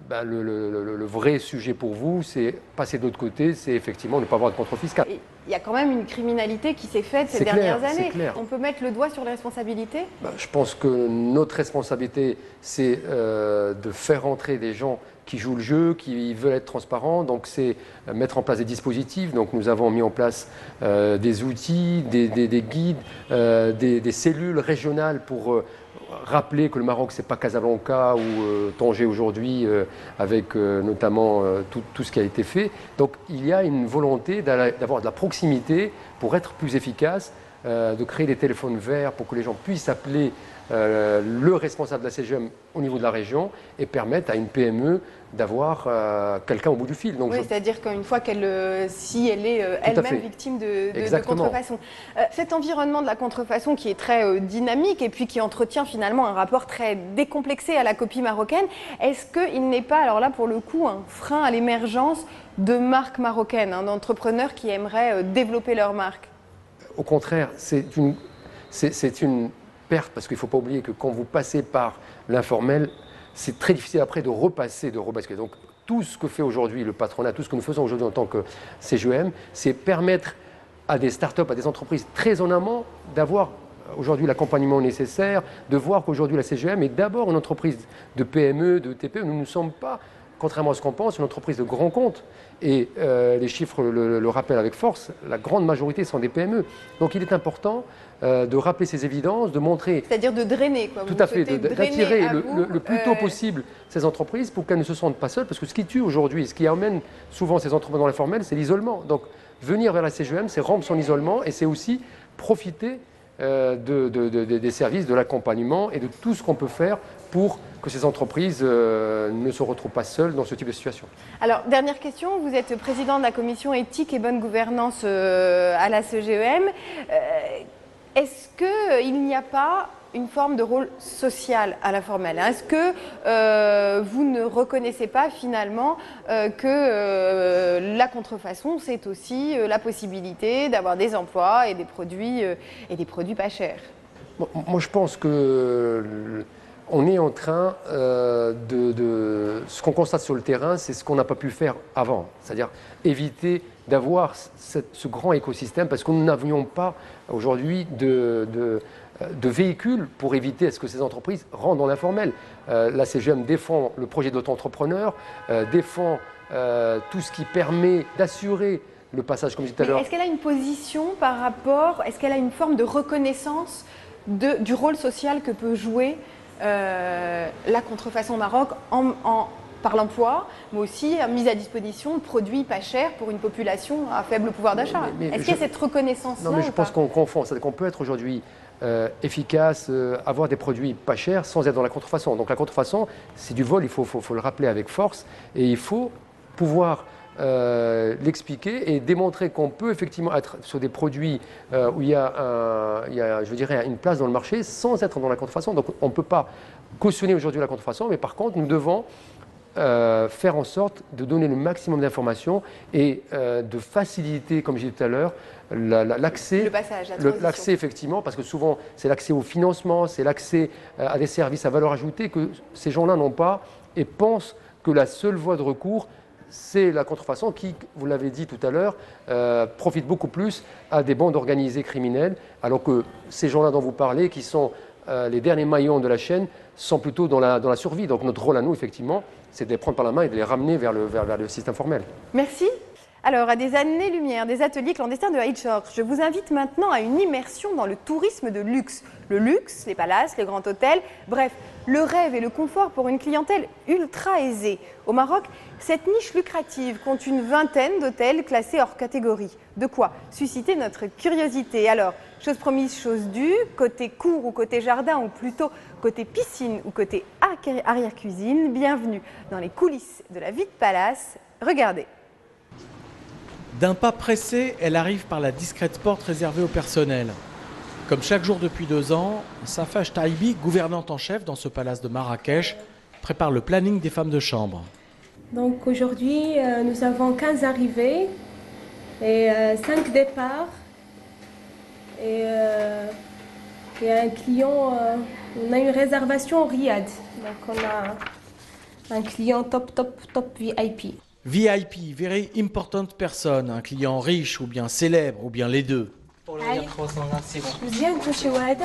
Speaker 8: ben le vrai sujet pour vous, c'est passer de l'autre côté, c'est effectivement ne pas avoir de contrôle fiscal.
Speaker 1: Il y a quand même une criminalité qui s'est faite ces dernières années. On peut mettre le doigt sur les responsabilités?
Speaker 8: Je pense que notre responsabilité, c'est de faire entrer des gens qui jouent le jeu, qui veulent être transparents. Donc c'est mettre en place des dispositifs. Donc nous avons mis en place des outils, des guides, des cellules régionales pour rappeler que le Maroc, ce n'est pas Casablanca ou Tanger aujourd'hui, avec notamment tout ce qui a été fait. Donc il y a une volonté d'avoir de la proximité pour être plus efficace, de créer des téléphones verts pour que les gens puissent appeler le responsable de la CGM au niveau de la région et permettre à une PME d'avoir quelqu'un au bout du fil. Donc
Speaker 1: oui, c'est-à-dire qu'une fois si elle est elle-même victime de contrefaçon. Cet environnement de la contrefaçon qui est très dynamique et puis qui entretient finalement un rapport très décomplexé à la copie marocaine, est-ce qu'il n'est pas, alors là pour le coup, un frein à l'émergence de marques marocaines, d'entrepreneurs qui aimeraient développer leur marque? Au contraire, c'est une perte, parce qu'il ne faut pas oublier que quand vous passez par l'informel, c'est très difficile après de rebasculer. Donc tout ce que fait aujourd'hui le patronat, tout ce que nous faisons aujourd'hui en tant que CGM, c'est permettre à des startups, à des entreprises très en amont d'avoir aujourd'hui l'accompagnement nécessaire, de voir qu'aujourd'hui la CGM est d'abord une entreprise de PME, de TPE. Nous ne sommes pas, contrairement à ce qu'on pense, une entreprise de grand compte. Et les chiffres le rappellent avec force, la grande majorité sont des PME. Donc il est important de rappeler ces évidences, de montrer... C'est-à-dire de drainer, quoi. Tout à fait, d'attirer le plus tôt possible ces entreprises pour qu'elles ne se sentent pas seules. Parce que ce qui tue aujourd'hui, ce qui amène souvent ces entreprises dans l'informel, c'est l'isolement. Donc venir vers la CGM, c'est rompre son isolement et c'est aussi profiter des services, de l'accompagnement et de tout ce qu'on peut faire pour que ces entreprises ne se retrouvent pas seules dans ce type de situation. Alors, dernière question, vous êtes président de la commission éthique et bonne gouvernance à la CGEM. Est-ce qu'il n'y a pas une forme de rôle social à l'informel? Est-ce que vous ne reconnaissez pas finalement que la contrefaçon, c'est aussi la possibilité d'avoir des emplois et des produits pas chers? Moi, je pense que on est en train ce qu'on constate sur le terrain, c'est ce qu'on n'a pas pu faire avant, c'est-à-dire éviter d'avoir ce grand écosystème parce que nous n'avions pas aujourd'hui de véhicules pour éviter à ce que ces entreprises rentrent dans l'informel. La CGM défend le projet d'auto-entrepreneur, défend tout ce qui permet d'assurer le passage, comme je disais tout à l'heure. Est-ce qu'elle a une position par rapport, est-ce qu'elle a une forme de reconnaissance du rôle social que peut jouer la contrefaçon au Maroc par l'emploi, mais aussi mise à disposition de produits pas chers pour une population à faible pouvoir d'achat? Est-ce qu'il y a cette reconnaissance-là? Non, mais je pense qu'on confond. C'est-à-dire qu'on peut être aujourd'hui efficace, avoir des produits pas chers sans être dans la contrefaçon. Donc la contrefaçon, c'est du vol, il faut le rappeler avec force et il faut pouvoir l'expliquer et démontrer qu'on peut effectivement être sur des produits où il y a, je dirais, une place dans le marché sans être dans la contrefaçon. Donc on ne peut pas cautionner aujourd'hui la contrefaçon, mais par contre nous devons faire en sorte de donner le maximum d'informations et de faciliter, comme j'ai dit tout à l'heure, l'accès. Le passage, la transition. L'accès effectivement, parce que souvent c'est l'accès au financement, c'est l'accès à des services à valeur ajoutée que ces gens-là n'ont pas et pensent que la seule voie de recours, c'est la contrefaçon qui, vous l'avez dit tout à l'heure, profite beaucoup plus à des bandes organisées criminelles, alors que ces gens-là dont vous parlez, qui sont les derniers maillons de la chaîne, sont plutôt dans la survie. Donc notre rôle à nous, effectivement, c'est de les prendre par la main et de les ramener vers le système formel. Merci. Alors, à des années-lumière des ateliers clandestins de Aïchor, je vous invite maintenant à une immersion dans le tourisme de luxe. Le luxe, les palaces, les grands hôtels, bref, le rêve et le confort pour une clientèle ultra aisée. Au Maroc, cette niche lucrative compte une vingtaine d'hôtels classés hors catégorie. De quoi susciter notre curiosité. Alors, chose promise, chose due, côté cour ou côté jardin, ou plutôt côté piscine ou côté arrière-cuisine, bienvenue dans les coulisses de la vie de palace. Regardez.
Speaker 20: D'un pas pressé, elle arrive par la discrète porte réservée au personnel. Comme chaque jour depuis 2 ans, Safa Chtaibi, gouvernante en chef dans ce palace de Marrakech, prépare le planning des femmes de chambre.
Speaker 21: Donc aujourd'hui, nous avons 15 arrivées et 5 départs. Et un client, on a une réservation au Riyad. Donc on a un client top VIP.
Speaker 20: VIP, very important person, un client riche ou bien célèbre ou bien les deux.
Speaker 21: Pour le Riyad 320, c'est bon. Bien, chez Wad.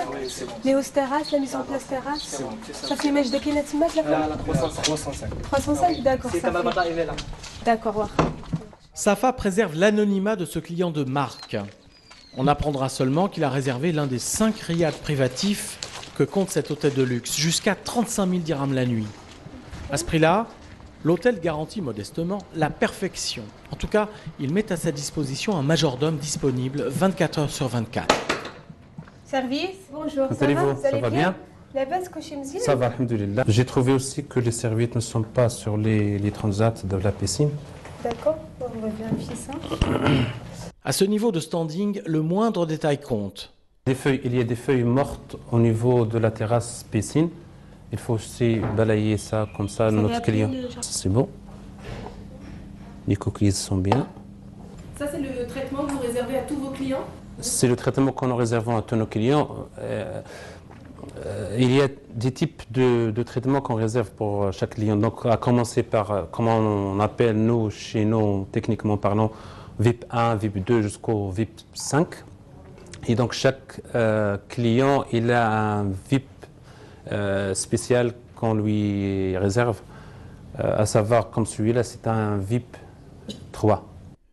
Speaker 21: Les hausses terrasses, la mise en place terrasse.
Speaker 22: C'est bon.
Speaker 21: Ça fait image de quelle là,
Speaker 22: la 305.
Speaker 21: 305, d'accord.
Speaker 22: C'est Kamal Bata est là.
Speaker 21: D'accord.
Speaker 20: Safa préserve l'anonymat de ce client de marque. On apprendra seulement qu'il a réservé l'un des 5 riads privatifs que compte cet hôtel de luxe, jusqu'à 35 000 dirhams la nuit. À ce prix-là, l'hôtel garantit modestement la perfection. En tout cas, il met à sa disposition un majordome disponible 24 heures sur 24.
Speaker 21: Service, bonjour.
Speaker 23: Ça va bien?
Speaker 21: La base Kochimzi.
Speaker 23: Ça va, alhamdoulilah. J'ai trouvé aussi que les serviettes ne sont pas sur les transats de la piscine.
Speaker 21: D'accord, on va vérifier ça.
Speaker 20: À ce niveau de standing, le moindre détail compte.
Speaker 23: Il y a des feuilles mortes au niveau de la terrasse piscine. Il faut aussi balayer ça comme ça, notre client. C'est bon. Les coquilles sont bien.
Speaker 21: Ça, c'est le traitement que vous réservez à tous vos clients?
Speaker 23: C'est le traitement qu'on réserve à tous nos clients. Il y a des types de traitements qu'on réserve pour chaque client. Donc, à commencer par, comment on appelle nous, chez nous, techniquement parlant, VIP 1, VIP 2 jusqu'au VIP 5. Et donc, chaque client, il a un VIP spécial qu'on lui réserve, à savoir comme celui-là, c'est un VIP 3.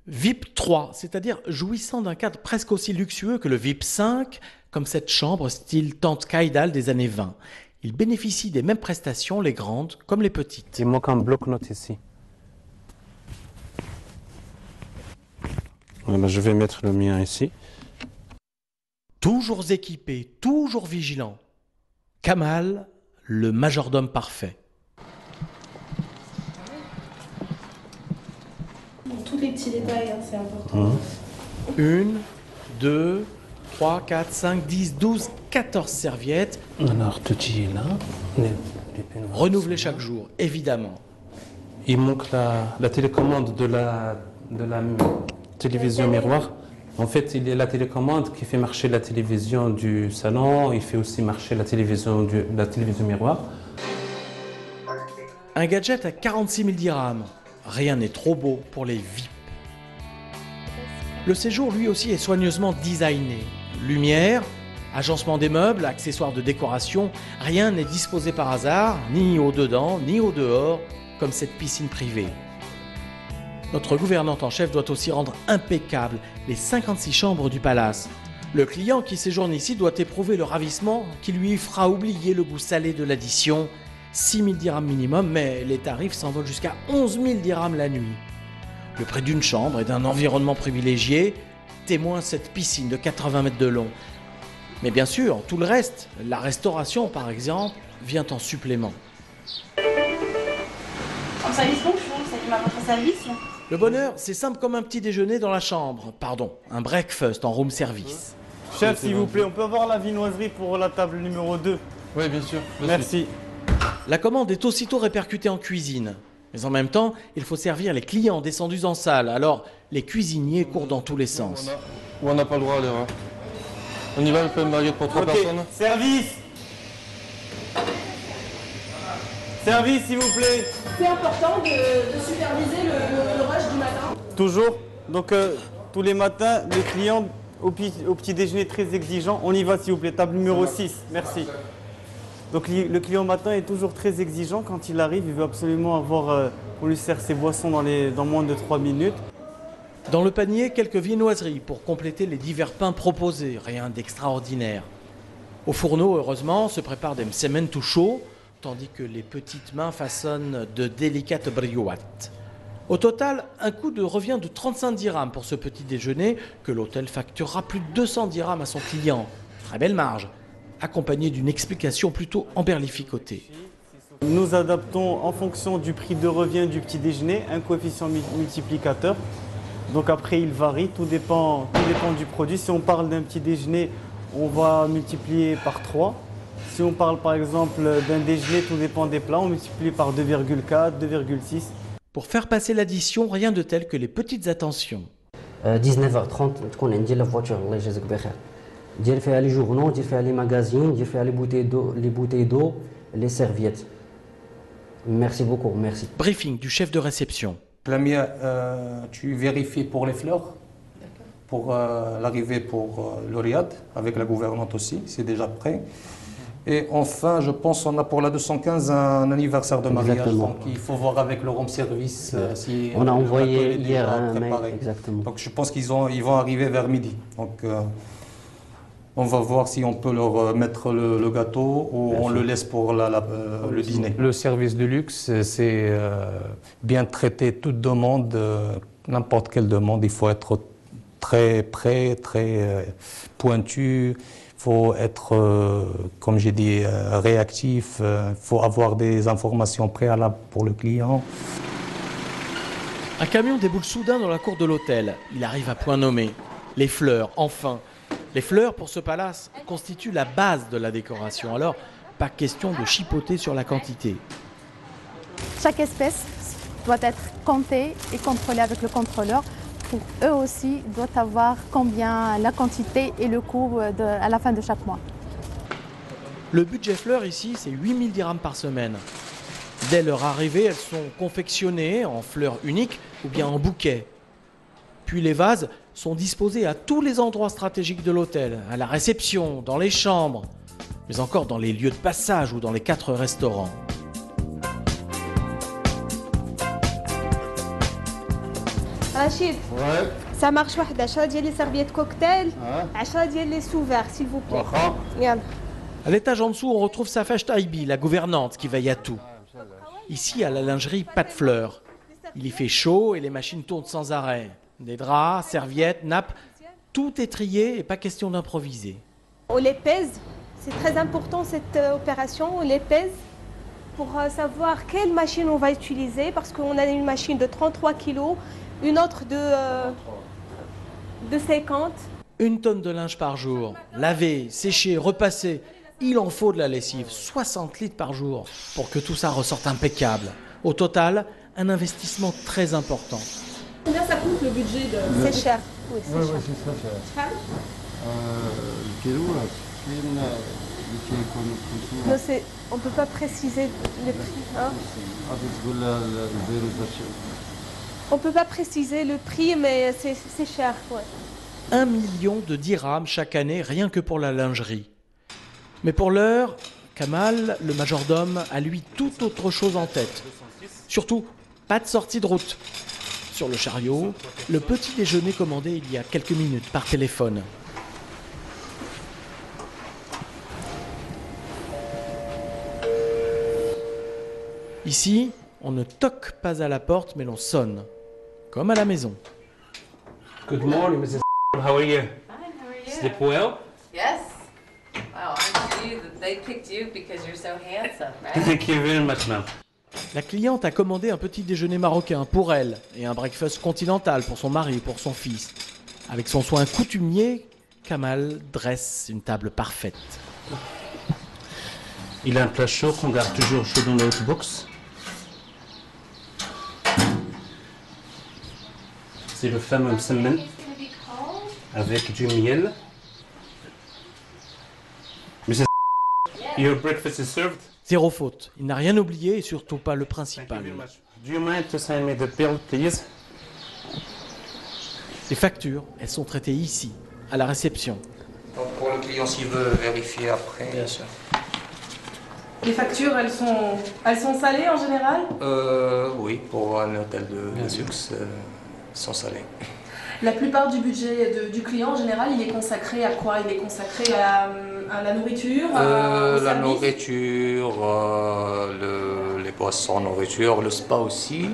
Speaker 20: VIP 3, c'est-à-dire jouissant d'un cadre presque aussi luxueux que le VIP 5, comme cette chambre style tente Kaidal des années 20. Il bénéficie des mêmes prestations, les grandes comme les petites.
Speaker 23: Il manque un bloc-notes ici. Voilà, je vais mettre le mien ici.
Speaker 20: Toujours équipé, toujours vigilant. Kamal, le majordome parfait.
Speaker 21: Tous les petits détails, c'est important.
Speaker 20: 1, 2, 3, 4, 5, 10, 12, 14 serviettes.
Speaker 23: Alors, tout est là.
Speaker 20: Renouvelées chaque jour, évidemment.
Speaker 23: Il manque la télécommande de la télévision miroir. En fait, il y a la télécommande qui fait marcher la télévision du salon. Il fait aussi marcher la télévision miroir.
Speaker 20: Un gadget à 46 000 dirhams. Rien n'est trop beau pour les VIP. Le séjour, lui aussi, est soigneusement designé. Lumière, agencement des meubles, accessoires de décoration, rien n'est disposé par hasard, ni au dedans, ni au dehors, comme cette piscine privée. Notre gouvernante en chef doit aussi rendre impeccables les 56 chambres du palace. Le client qui séjourne ici doit éprouver le ravissement qui lui fera oublier le goût salé de l'addition. 6 000 dirhams minimum, mais les tarifs s'envolent jusqu'à 11 000 dirhams la nuit. Le prix d'une chambre et d'un environnement privilégié témoin cette piscine de 80 mètres de long. Mais bien sûr, tout le reste, la restauration par exemple, vient en supplément.
Speaker 15: En service, bonjour, c'est qui m'a votre service?
Speaker 20: Le bonheur, c'est simple comme un petit déjeuner dans la chambre. Pardon, un breakfast en room service.
Speaker 24: Chef, s'il vous plaît, on peut avoir la viennoiserie pour la table numéro 2?
Speaker 23: Oui, bien sûr.
Speaker 24: Merci.
Speaker 20: La commande est aussitôt répercutée en cuisine. Mais en même temps, il faut servir les clients descendus en salle. Alors, les cuisiniers courent dans tous les sens.
Speaker 23: On n'a pas le droit à l'erreur. On y va, on fait une baguette pour 3 personnes.
Speaker 24: Service. Service, s'il vous plaît.
Speaker 21: C'est important de superviser le rush du matin.
Speaker 24: Toujours. Donc, tous les matins, les clients au petit déjeuner très exigeants. On y va, s'il vous plaît. Table numéro 6. Merci. Donc le client matin est toujours très exigeant. Quand il arrive, il veut absolument avoir, on lui sert ses boissons dans moins de 3 minutes.
Speaker 20: Dans le panier, quelques viennoiseries pour compléter les divers pains proposés, rien d'extraordinaire. Au fourneau, heureusement, se préparent des msemen tout chauds, tandis que les petites mains façonnent de délicates briouates. Au total, un coût revient de 35 dirhams pour ce petit déjeuner que l'hôtel facturera plus de 200 dirhams à son client. Très belle marge, accompagné d'une explication plutôt emberlificotée.
Speaker 24: Nous adaptons en fonction du prix de revient du petit déjeuner un coefficient multiplicateur. Donc après il varie, tout dépend du produit. Si on parle d'un petit déjeuner on va multiplier par 3. Si on parle par exemple d'un déjeuner, tout dépend des plats, on multiplie par 2,4, 2,6.
Speaker 20: Pour faire passer l'addition, rien de tel que les petites attentions.
Speaker 3: 19h30 تكون عندي لا فواتور الله يجازيك بخير دير فيها لي جورنو دير فيها لي ماغازين دير فيها لي بوتي دو لي سيرفييت merci beaucoup merci.
Speaker 20: Briefing du chef de réception.
Speaker 6: Lamia, tu vérifies pour les fleurs, pour l'arrivée pour le riad, avec la gouvernante aussi, c'est déjà prêt. Et enfin, je pense qu'on a pour la 215 un anniversaire de mariage,
Speaker 3: Exactement.
Speaker 6: donc il faut voir avec le room service si
Speaker 3: On a envoyé
Speaker 6: est
Speaker 3: hier
Speaker 6: déjà
Speaker 3: un mail,
Speaker 6: préparé.
Speaker 3: exactement.
Speaker 6: Donc je pense ils vont arriver vers midi. Donc on va voir si on peut leur mettre le gâteau ou on le laisse pour le dîner.
Speaker 7: Le service de luxe, c'est bien traiter toute demande, n'importe quelle demande. Il faut être très prêt, très pointu. Il faut être, comme j'ai dit, réactif. Il faut avoir des informations préalables pour le client.
Speaker 20: Un camion déboule soudain dans la cour de l'hôtel. Il arrive à point nommé. Les fleurs, enfin. Les fleurs, pour ce palace, constituent la base de la décoration. Alors, pas question de chipoter sur la quantité.
Speaker 9: Chaque espèce doit être comptée et contrôlée avec le contrôleur. Pour eux aussi, doivent savoir combien la quantité et le coût à la fin de chaque mois.
Speaker 20: Le budget fleurs ici, c'est 8000 dirhams par semaine. Dès leur arrivée, elles sont confectionnées en fleurs uniques ou bien en bouquets. Puis les vases sont disposés à tous les endroits stratégiques de l'hôtel, à la réception, dans les chambres, mais encore dans les lieux de passage ou dans les 4 restaurants.
Speaker 21: Rachid, ça marche واحدة 10 ديال les serviettes cocktail, 10 ديال les sous-verts s'il vous plaît. يلا.
Speaker 20: À l'étage en dessous, on retrouve Safesh Taibi, la gouvernante qui veille à tout. Ici, à la lingerie, pas de fleurs. Il y fait chaud et les machines tournent sans arrêt. Des draps, serviettes, nappes, tout est trié et pas question d'improviser.
Speaker 21: On les pèse, c'est très important cette opération, on les pèse pour savoir quelle machine on va utiliser parce qu'on a une machine de 33 kg, une autre de 50.
Speaker 20: 1 tonne de linge par jour, laver, sécher, repasser. Il en faut de la lessive, 60 litres par jour, pour que tout ça ressorte impeccable. Au total, un investissement très important.
Speaker 21: Combien ça coûte le budget de... C'est cher. Oui, c'est cher.
Speaker 25: c'est ça. Le kilo,
Speaker 21: Non, on ne peut pas préciser le prix. Hein? On ne peut pas préciser le prix, mais c'est cher. Ouais.
Speaker 20: 1 million de dirhams chaque année, rien que pour la lingerie. Mais pour l'heure, Kamal, le majordome, a lui tout autre chose en tête. Surtout, pas de sortie de route. Sur le chariot, le petit déjeuner commandé il y a quelques minutes par téléphone. Ici, on ne toque pas à la porte, mais l'on sonne, comme à la maison.
Speaker 23: Good morning, Mrs. How are you?
Speaker 26: Fine, how are you?
Speaker 23: Sleep well?
Speaker 26: Yes. Wow, aren't you? They picked you because you're so handsome, right?
Speaker 23: Thank you very much, ma'am.
Speaker 20: La cliente a commandé un petit déjeuner marocain pour elle et un breakfast continental pour son mari et pour son fils. Avec son soin coutumier, Kamal dresse une table parfaite.
Speaker 23: Il a un plat chaud qu'on garde toujours chaud dans le hotbox. C'est le fameux msemmen avec du miel. Mrs. Your breakfast is served.
Speaker 20: Zéro faute. Il n'a rien oublié et surtout pas le principal.
Speaker 23: Do you mind to sign me the bill, please?
Speaker 20: Les factures, elles sont traitées ici, à la réception.
Speaker 17: Donc pour le client, s'il veut vérifier après. Bien sûr.
Speaker 27: Les factures, elles sont salées en général?
Speaker 17: Oui, pour un hôtel de luxe, sans salé.
Speaker 27: La plupart du budget du client en général, il est consacré à quoi? Il est consacré à la nourriture,
Speaker 17: la nourriture, les boissons, nourriture, le spa aussi.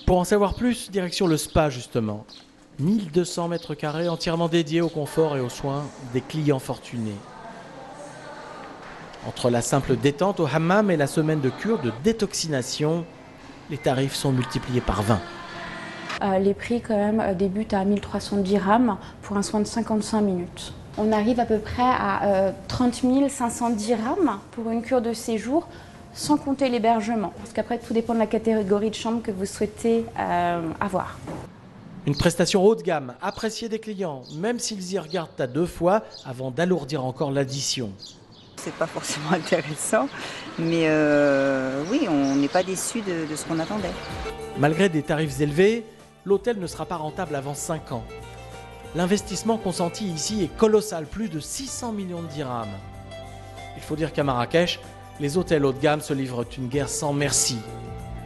Speaker 20: Pour en savoir plus, direction le spa justement. 1200 mètres carrés entièrement dédiés au confort et aux soins des clients fortunés. Entre la simple détente au hammam et la semaine de cure de détoxination, les tarifs sont multipliés par 20.
Speaker 2: Les prix quand même débutent à 1300 dirhams pour un soin de 55 minutes. On arrive à peu près à 30 500 dirhams pour une cure de séjour, sans compter l'hébergement. Parce qu'après, tout dépend de la catégorie de chambre que vous souhaitez avoir.
Speaker 20: Une prestation haut de gamme, appréciée des clients, même s'ils y regardent à 2 fois avant d'alourdir encore l'addition.
Speaker 4: C'est pas forcément intéressant, mais oui, on n'est pas déçu de ce qu'on attendait.
Speaker 20: Malgré des tarifs élevés, l'hôtel ne sera pas rentable avant 5 ans. L'investissement consenti ici est colossal, plus de 600 millions de dirhams. Il faut dire qu'à Marrakech, les hôtels haut de gamme se livrent une guerre sans merci.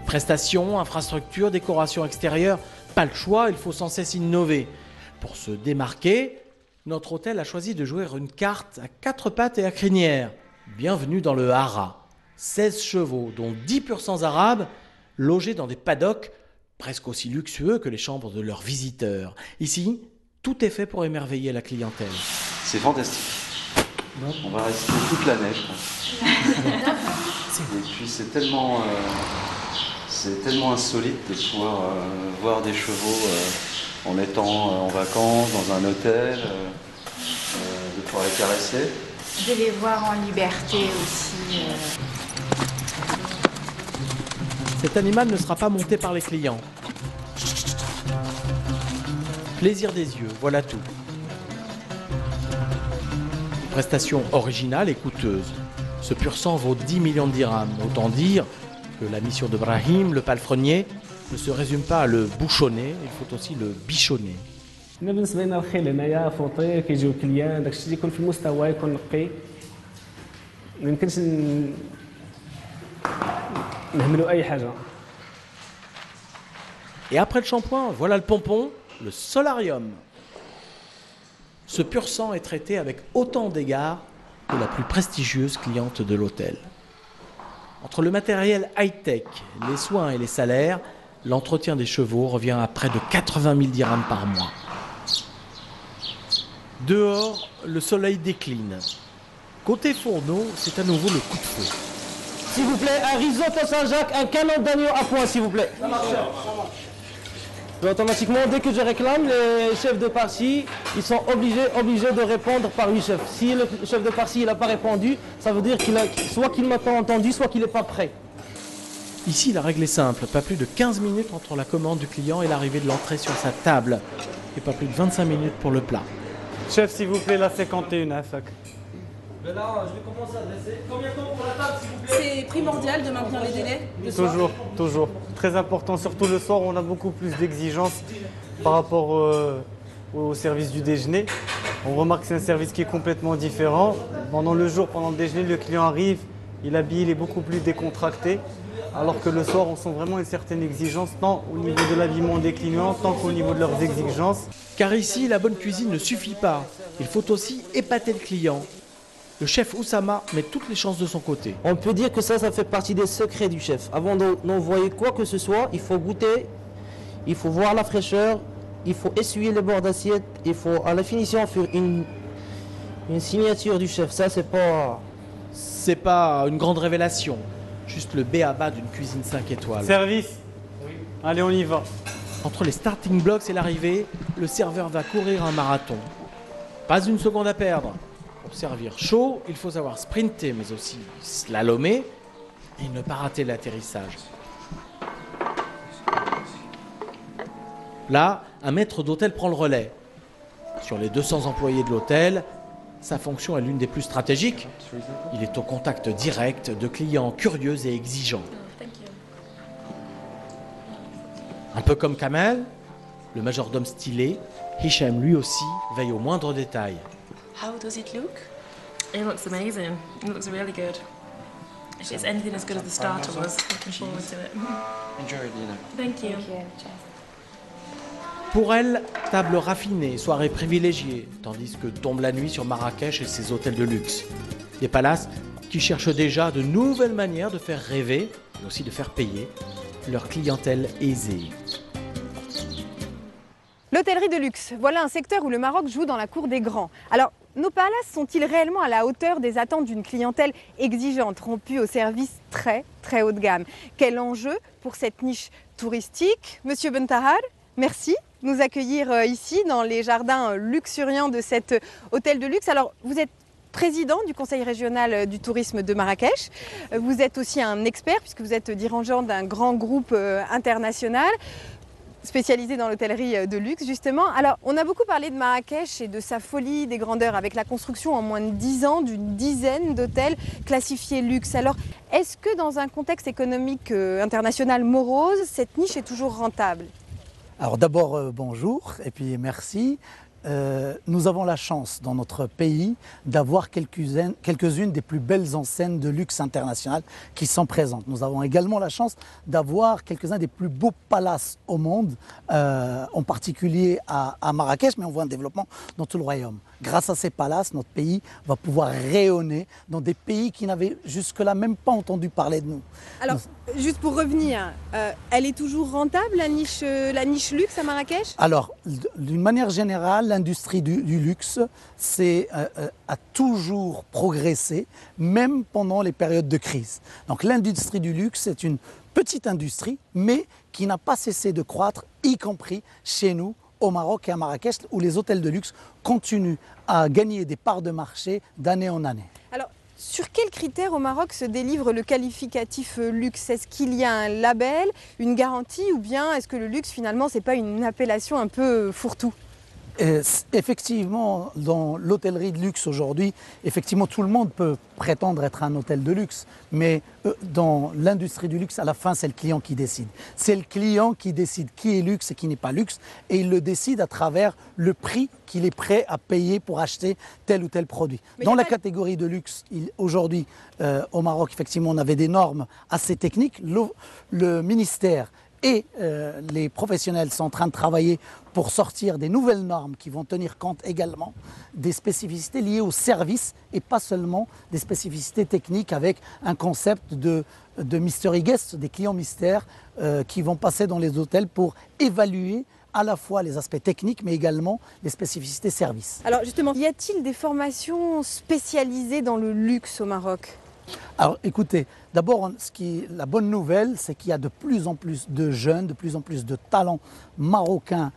Speaker 20: Prestations, infrastructures, décoration extérieure, pas le choix, il faut sans cesse innover. Pour se démarquer, notre hôtel a choisi de jouer une carte à 4 pattes et à crinière. Bienvenue dans le Hara. 16 chevaux, dont 10% arabes, logés dans des paddocks presque aussi luxueux que les chambres de leurs visiteurs. Ici, tout est fait pour émerveiller la clientèle.
Speaker 5: C'est fantastique. On va rester toute l'année, je pense. Et puis c'est tellement insolite de pouvoir voir des chevaux en étant en vacances, dans un hôtel, de pouvoir les caresser.
Speaker 10: De les voir en liberté aussi.
Speaker 20: Cet animal ne sera pas monté par les clients. Plaisir des yeux, voilà tout. Une prestation originale et coûteuse. Ce pur sang vaut 10 millions de dirhams. Autant dire que la mission de Brahim, le palefrenier, ne se résume pas à le bouchonner, il faut aussi le bichonner.
Speaker 22: بالنسبه لنا الخيل هنايا فوطي كيجيو الكليان داكشي اللي يكون في المستوى يكون نقي ما يمكنش نهملوا اي حاجه.
Speaker 20: Et après le shampoing, voilà le pompon, le solarium. Ce pur sang est traité avec autant d'égards que la plus prestigieuse cliente de l'hôtel. Entre le matériel high-tech, les soins et les salaires, l'entretien des chevaux revient à près de 80 000 dirhams par mois. Dehors, le soleil décline. Côté fourneau, c'est à nouveau le coup de feu.
Speaker 22: S'il vous plaît, un risotto Saint-Jacques, un canon d'agneau à point, s'il vous plaît. Ça marche. Automatiquement, dès que je réclame, les chefs de partie, ils sont obligés de répondre par 8 chefs. Si le chef de partie n'a pas répondu, ça veut dire soit qu'il m'a pas entendu, soit qu'il n'est pas prêt.
Speaker 20: Ici, la règle est simple. Pas plus de 15 minutes entre la commande du client et l'arrivée de l'entrée sur sa table. Et pas plus de 25 minutes pour le plat.
Speaker 24: Chef, s'il vous plaît, la 51 à fac.
Speaker 22: Mais là, je vais commencer à dresser. Combien de temps pour la table, s'il vous plaît?
Speaker 27: C'est primordial de maintenir les délais le soir.
Speaker 24: Toujours. Très important, surtout le soir, on a beaucoup plus d'exigences par rapport au service du déjeuner. On remarque que c'est un service qui est complètement différent. Pendant le jour, pendant le déjeuner, le client arrive, il est beaucoup plus décontracté. Alors que le soir, on sent vraiment une certaine exigence, tant au niveau de l'habillement des clients, tant qu'au niveau de leurs exigences.
Speaker 20: Car ici, la bonne cuisine ne suffit pas. Il faut aussi épater le client. Le chef Oussama met toutes les chances de son côté.
Speaker 22: On peut dire que ça fait partie des secrets du chef. Avant d'envoyer quoi que ce soit, il faut goûter, il faut voir la fraîcheur, il faut essuyer les bords d'assiette, il faut à la finition faire une signature du chef. Ça,
Speaker 20: c'est pas une grande révélation. Juste le b.a.-ba d'une cuisine 5 étoiles.
Speaker 24: Service. Oui. Allez, on y va.
Speaker 20: Entre les starting blocks et l'arrivée, le serveur va courir un marathon. Pas une seconde à perdre. Pour servir chaud, il faut savoir sprinter, mais aussi slalomer et ne pas rater l'atterrissage. Là, un maître d'hôtel prend le relais. Sur les 200 employés de l'hôtel, sa fonction est l'une des plus stratégiques. Il est au contact direct de clients curieux et exigeants. Un peu comme Kamel, le majordome stylé, Hicham lui aussi veille aux moindres détails.
Speaker 27: How does it look?
Speaker 11: It looks amazing. It looks really good. If it's anything as good as the starter was, looking forward to it.
Speaker 5: Enjoy your dinner.
Speaker 11: Thank you.
Speaker 20: Pour elle, table raffinée, soirée privilégiée, tandis que tombe la nuit sur Marrakech et ses hôtels de luxe. Des palaces qui cherchent déjà de nouvelles manières de faire rêver, mais aussi de faire payer, leur clientèle aisée.
Speaker 1: L'hôtellerie de luxe, voilà un secteur où le Maroc joue dans la cour des grands. Alors, nos palaces sont-ils réellement à la hauteur des attentes d'une clientèle exigeante, rompue au service très haut de gamme? Quel enjeu pour cette niche touristique? Monsieur Bentahar? merci de nous accueillir ici dans les jardins luxuriants de cet hôtel de luxe. Alors, vous êtes président du Conseil régional du tourisme de Marrakech. Vous êtes aussi un expert puisque vous êtes dirigeant d'un grand groupe international spécialisé dans l'hôtellerie de luxe justement. Alors, on a beaucoup parlé de Marrakech et de sa folie des grandeurs avec la construction en moins de 10 ans d'une dizaine d'hôtels classifiés luxe. Alors, est-ce que dans un contexte économique international morose, cette niche est toujours rentable ?
Speaker 8: Alors d'abord, bonjour et puis merci. Nous avons la chance dans notre pays d'avoir quelques-unes des plus belles enseignes de luxe international qui sont présentes. Nous avons également la chance d'avoir quelques-uns des plus beaux palaces au monde, en particulier à Marrakech, mais on voit un développement dans tout le royaume. Grâce à ces palaces, notre pays va pouvoir rayonner dans des pays qui n'avaient jusque-là même pas entendu parler de nous.
Speaker 1: Alors, juste pour revenir, elle est toujours rentable, la niche luxe à Marrakech ?
Speaker 8: Alors, d'une manière générale, l'industrie du luxe a toujours progressé, même pendant les périodes de crise. Donc l'industrie du luxe est une petite industrie, mais qui n'a pas cessé de croître, y compris chez nous, au Maroc et à Marrakech, où les hôtels de luxe continuent à gagner des parts de marché d'année en année.
Speaker 1: Alors, sur quels critères au Maroc se délivre le qualificatif luxe? Est-ce qu'il y a un label, une garantie, ou bien est-ce que le luxe finalement c'est pas une appellation un peu fourre-tout?
Speaker 8: Effectivement, dans l'hôtellerie de luxe aujourd'hui, effectivement tout le monde peut prétendre être un hôtel de luxe, mais dans l'industrie du luxe, à la fin c'est le client qui décide. C'est le client qui décide qui est luxe et qui n'est pas luxe, et il le décide à travers le prix qu'il est prêt à payer pour acheter tel ou tel produit. Dans la catégorie de luxe, aujourd'hui au Maroc, effectivement, on avait des normes assez techniques. Le ministère et les professionnels sont en train de travailler pour sortir des nouvelles normes qui vont tenir compte également des spécificités liées au service et pas seulement des spécificités techniques avec un concept de mystery guest, des clients mystères qui vont passer dans les hôtels pour évaluer à la fois les aspects techniques mais également les spécificités services.
Speaker 1: Alors justement, y a-t-il des formations spécialisées dans le luxe au Maroc ?
Speaker 8: Alors écoutez, d'abord la bonne nouvelle, c'est qu'il y a de plus en plus de jeunes, de plus en plus de talents marocains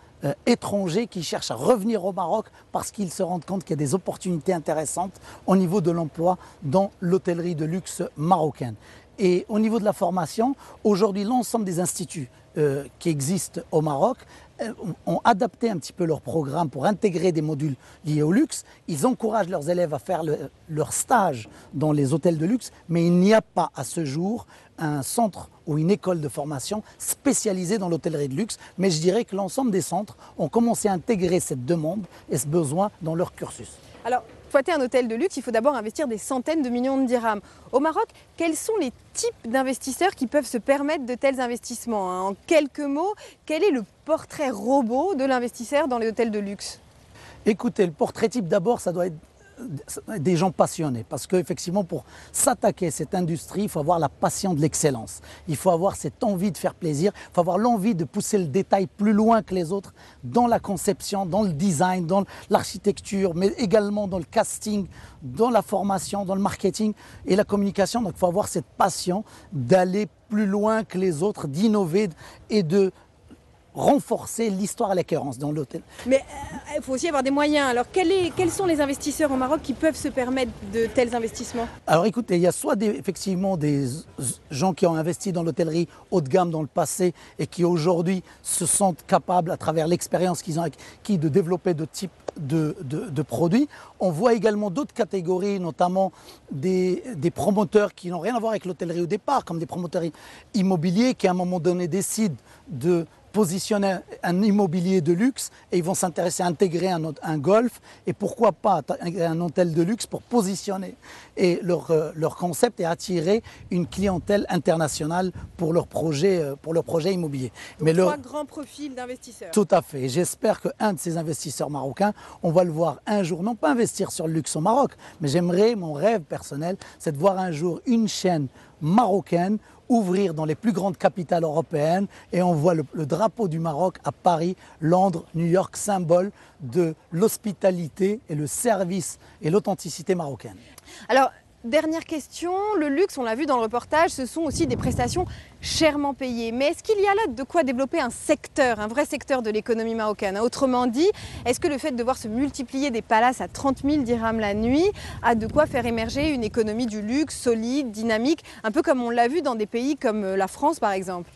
Speaker 8: étrangers qui cherchent à revenir au Maroc parce qu'ils se rendent compte qu'il y a des opportunités intéressantes au niveau de l'emploi dans l'hôtellerie de luxe marocaine. Et au niveau de la formation, aujourd'hui l'ensemble des instituts qui existent au Maroc ont adapté un petit peu leur programme pour intégrer des modules liés au luxe. Ils encouragent leurs élèves à faire leur stage dans les hôtels de luxe, mais il n'y a pas à ce jour un centre ou une école de formation spécialisée dans l'hôtellerie de luxe. Mais je dirais que l'ensemble des centres ont commencé à intégrer cette demande et ce besoin dans leur cursus.
Speaker 1: Alors, pour exploiter un hôtel de luxe, il faut d'abord investir des centaines de millions de dirhams. Au Maroc, quels sont les types d'investisseurs qui peuvent se permettre de tels investissements? En quelques mots, quel est le portrait robot de l'investisseur dans les hôtels de luxe?
Speaker 8: Écoutez, le portrait type d'abord, ça doit être des gens passionnés, parce qu'effectivement pour s'attaquer à cette industrie, il faut avoir la passion de l'excellence, il faut avoir cette envie de faire plaisir, il faut avoir l'envie de pousser le détail plus loin que les autres dans la conception, dans le design, dans l'architecture, mais également dans le casting, dans la formation, dans le marketing et la communication. Donc il faut avoir cette passion d'aller plus loin que les autres, d'innover et de renforcer l'histoire et l'écœurance dans l'hôtel.
Speaker 1: Mais il faut aussi avoir des moyens. Alors quels sont les investisseurs au Maroc qui peuvent se permettre de tels investissements? Alors écoutez, il y a soit effectivement des gens qui ont investi dans l'hôtellerie haut de gamme dans le passé et qui aujourd'hui se sentent capables, à travers l'expérience qu'ils ont acquis, de développer de types de produits. On voit également d'autres catégories, notamment des promoteurs qui n'ont rien à voir avec l'hôtellerie au départ, comme des promoteurs immobiliers qui à un moment donné décident de positionner un immobilier de luxe et ils vont s'intéresser à intégrer un golf et pourquoi pas un hôtel de luxe pour positionner et leur concept et attirer une clientèle internationale pour leur projet immobilier. Donc trois grands profils d'investisseurs. Tout à fait. J'espère qu'un de ces investisseurs marocains, on va le voir un jour, non pas investir sur le luxe au Maroc, mais j'aimerais, mon rêve personnel, c'est de voir un jour une chaîne marocaine ouvrir dans les plus grandes capitales européennes et on voit le drapeau du Maroc à Paris, Londres, New York, symbole de l'hospitalité et le service et l'authenticité marocaine. Alors, dernière question. Le luxe, on l'a vu dans le reportage, ce sont aussi des prestations chèrement payées. Mais est-ce qu'il y a là de quoi développer un secteur, un vrai secteur de l'économie marocaine? Autrement dit, est-ce que le fait de voir se multiplier des palaces à 30 000 dirhams la nuit a de quoi faire émerger une économie du luxe solide, dynamique, un peu comme on l'a vu dans des pays comme la France par exemple?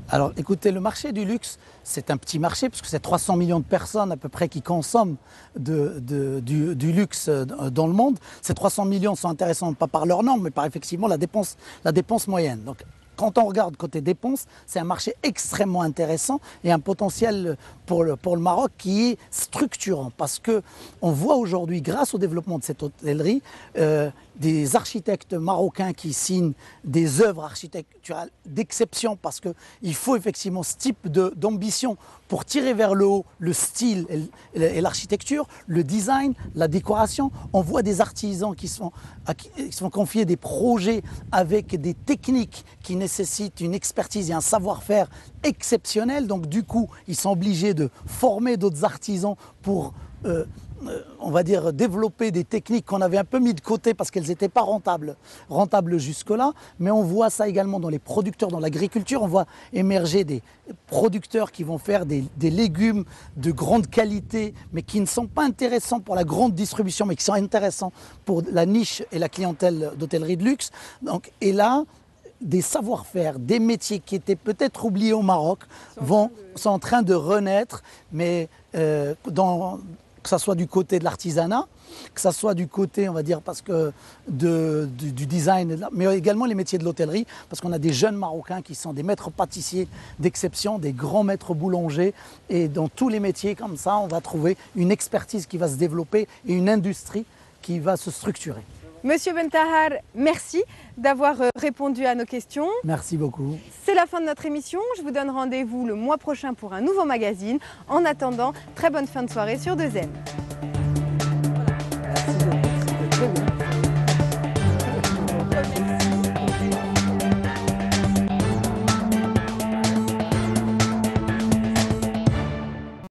Speaker 8: Alors écoutez, le marché du luxe, c'est un petit marché puisque c'est 300 millions de personnes à peu près qui consomment du luxe dans le monde. Ces 300 millions sont intéressants pas par leur nombre mais par effectivement la dépense moyenne. Donc, quand on regarde côté dépenses, c'est un marché extrêmement intéressant et un potentiel pour le Maroc qui est structurant parce qu'on voit aujourd'hui, grâce au développement de cette hôtellerie, des architectes marocains qui signent des œuvres architecturales d'exception parce qu'il faut effectivement ce type d'ambition pour tirer vers le haut le style et l'architecture, le design, la décoration. On voit des artisans qui se font confier des projets avec des techniques qui nécessitent une expertise et un savoir-faire exceptionnel. Donc du coup, ils sont obligés de former d'autres artisans pour on va dire, développer des techniques qu'on avait un peu mis de côté parce qu'elles n'étaient pas rentables jusque-là. Mais on voit ça également dans les producteurs, dans l'agriculture. On voit émerger des producteurs qui vont faire des légumes de grande qualité, mais qui ne sont pas intéressants pour la grande distribution, mais qui sont intéressants pour la niche et la clientèle d'hôtellerie de luxe. Donc, et là, des savoir-faire, des métiers qui étaient peut-être oubliés au Maroc sont en train de renaître, mais que ça soit du côté de l'artisanat, que ça soit du côté, on va dire, parce que du design, mais également les métiers de l'hôtellerie, parce qu'on a des jeunes Marocains qui sont des maîtres pâtissiers d'exception, des grands maîtres boulangers, et dans tous les métiers comme ça, on va trouver une expertise qui va se développer et une industrie qui va se structurer.
Speaker 1: Monsieur Bentahar, merci d'avoir répondu à nos questions.
Speaker 8: Merci beaucoup.
Speaker 1: C'est la fin de notre émission. Je vous donne rendez-vous le mois prochain pour un nouveau magazine. En attendant, très bonne fin de soirée sur 2M.
Speaker 8: Merci.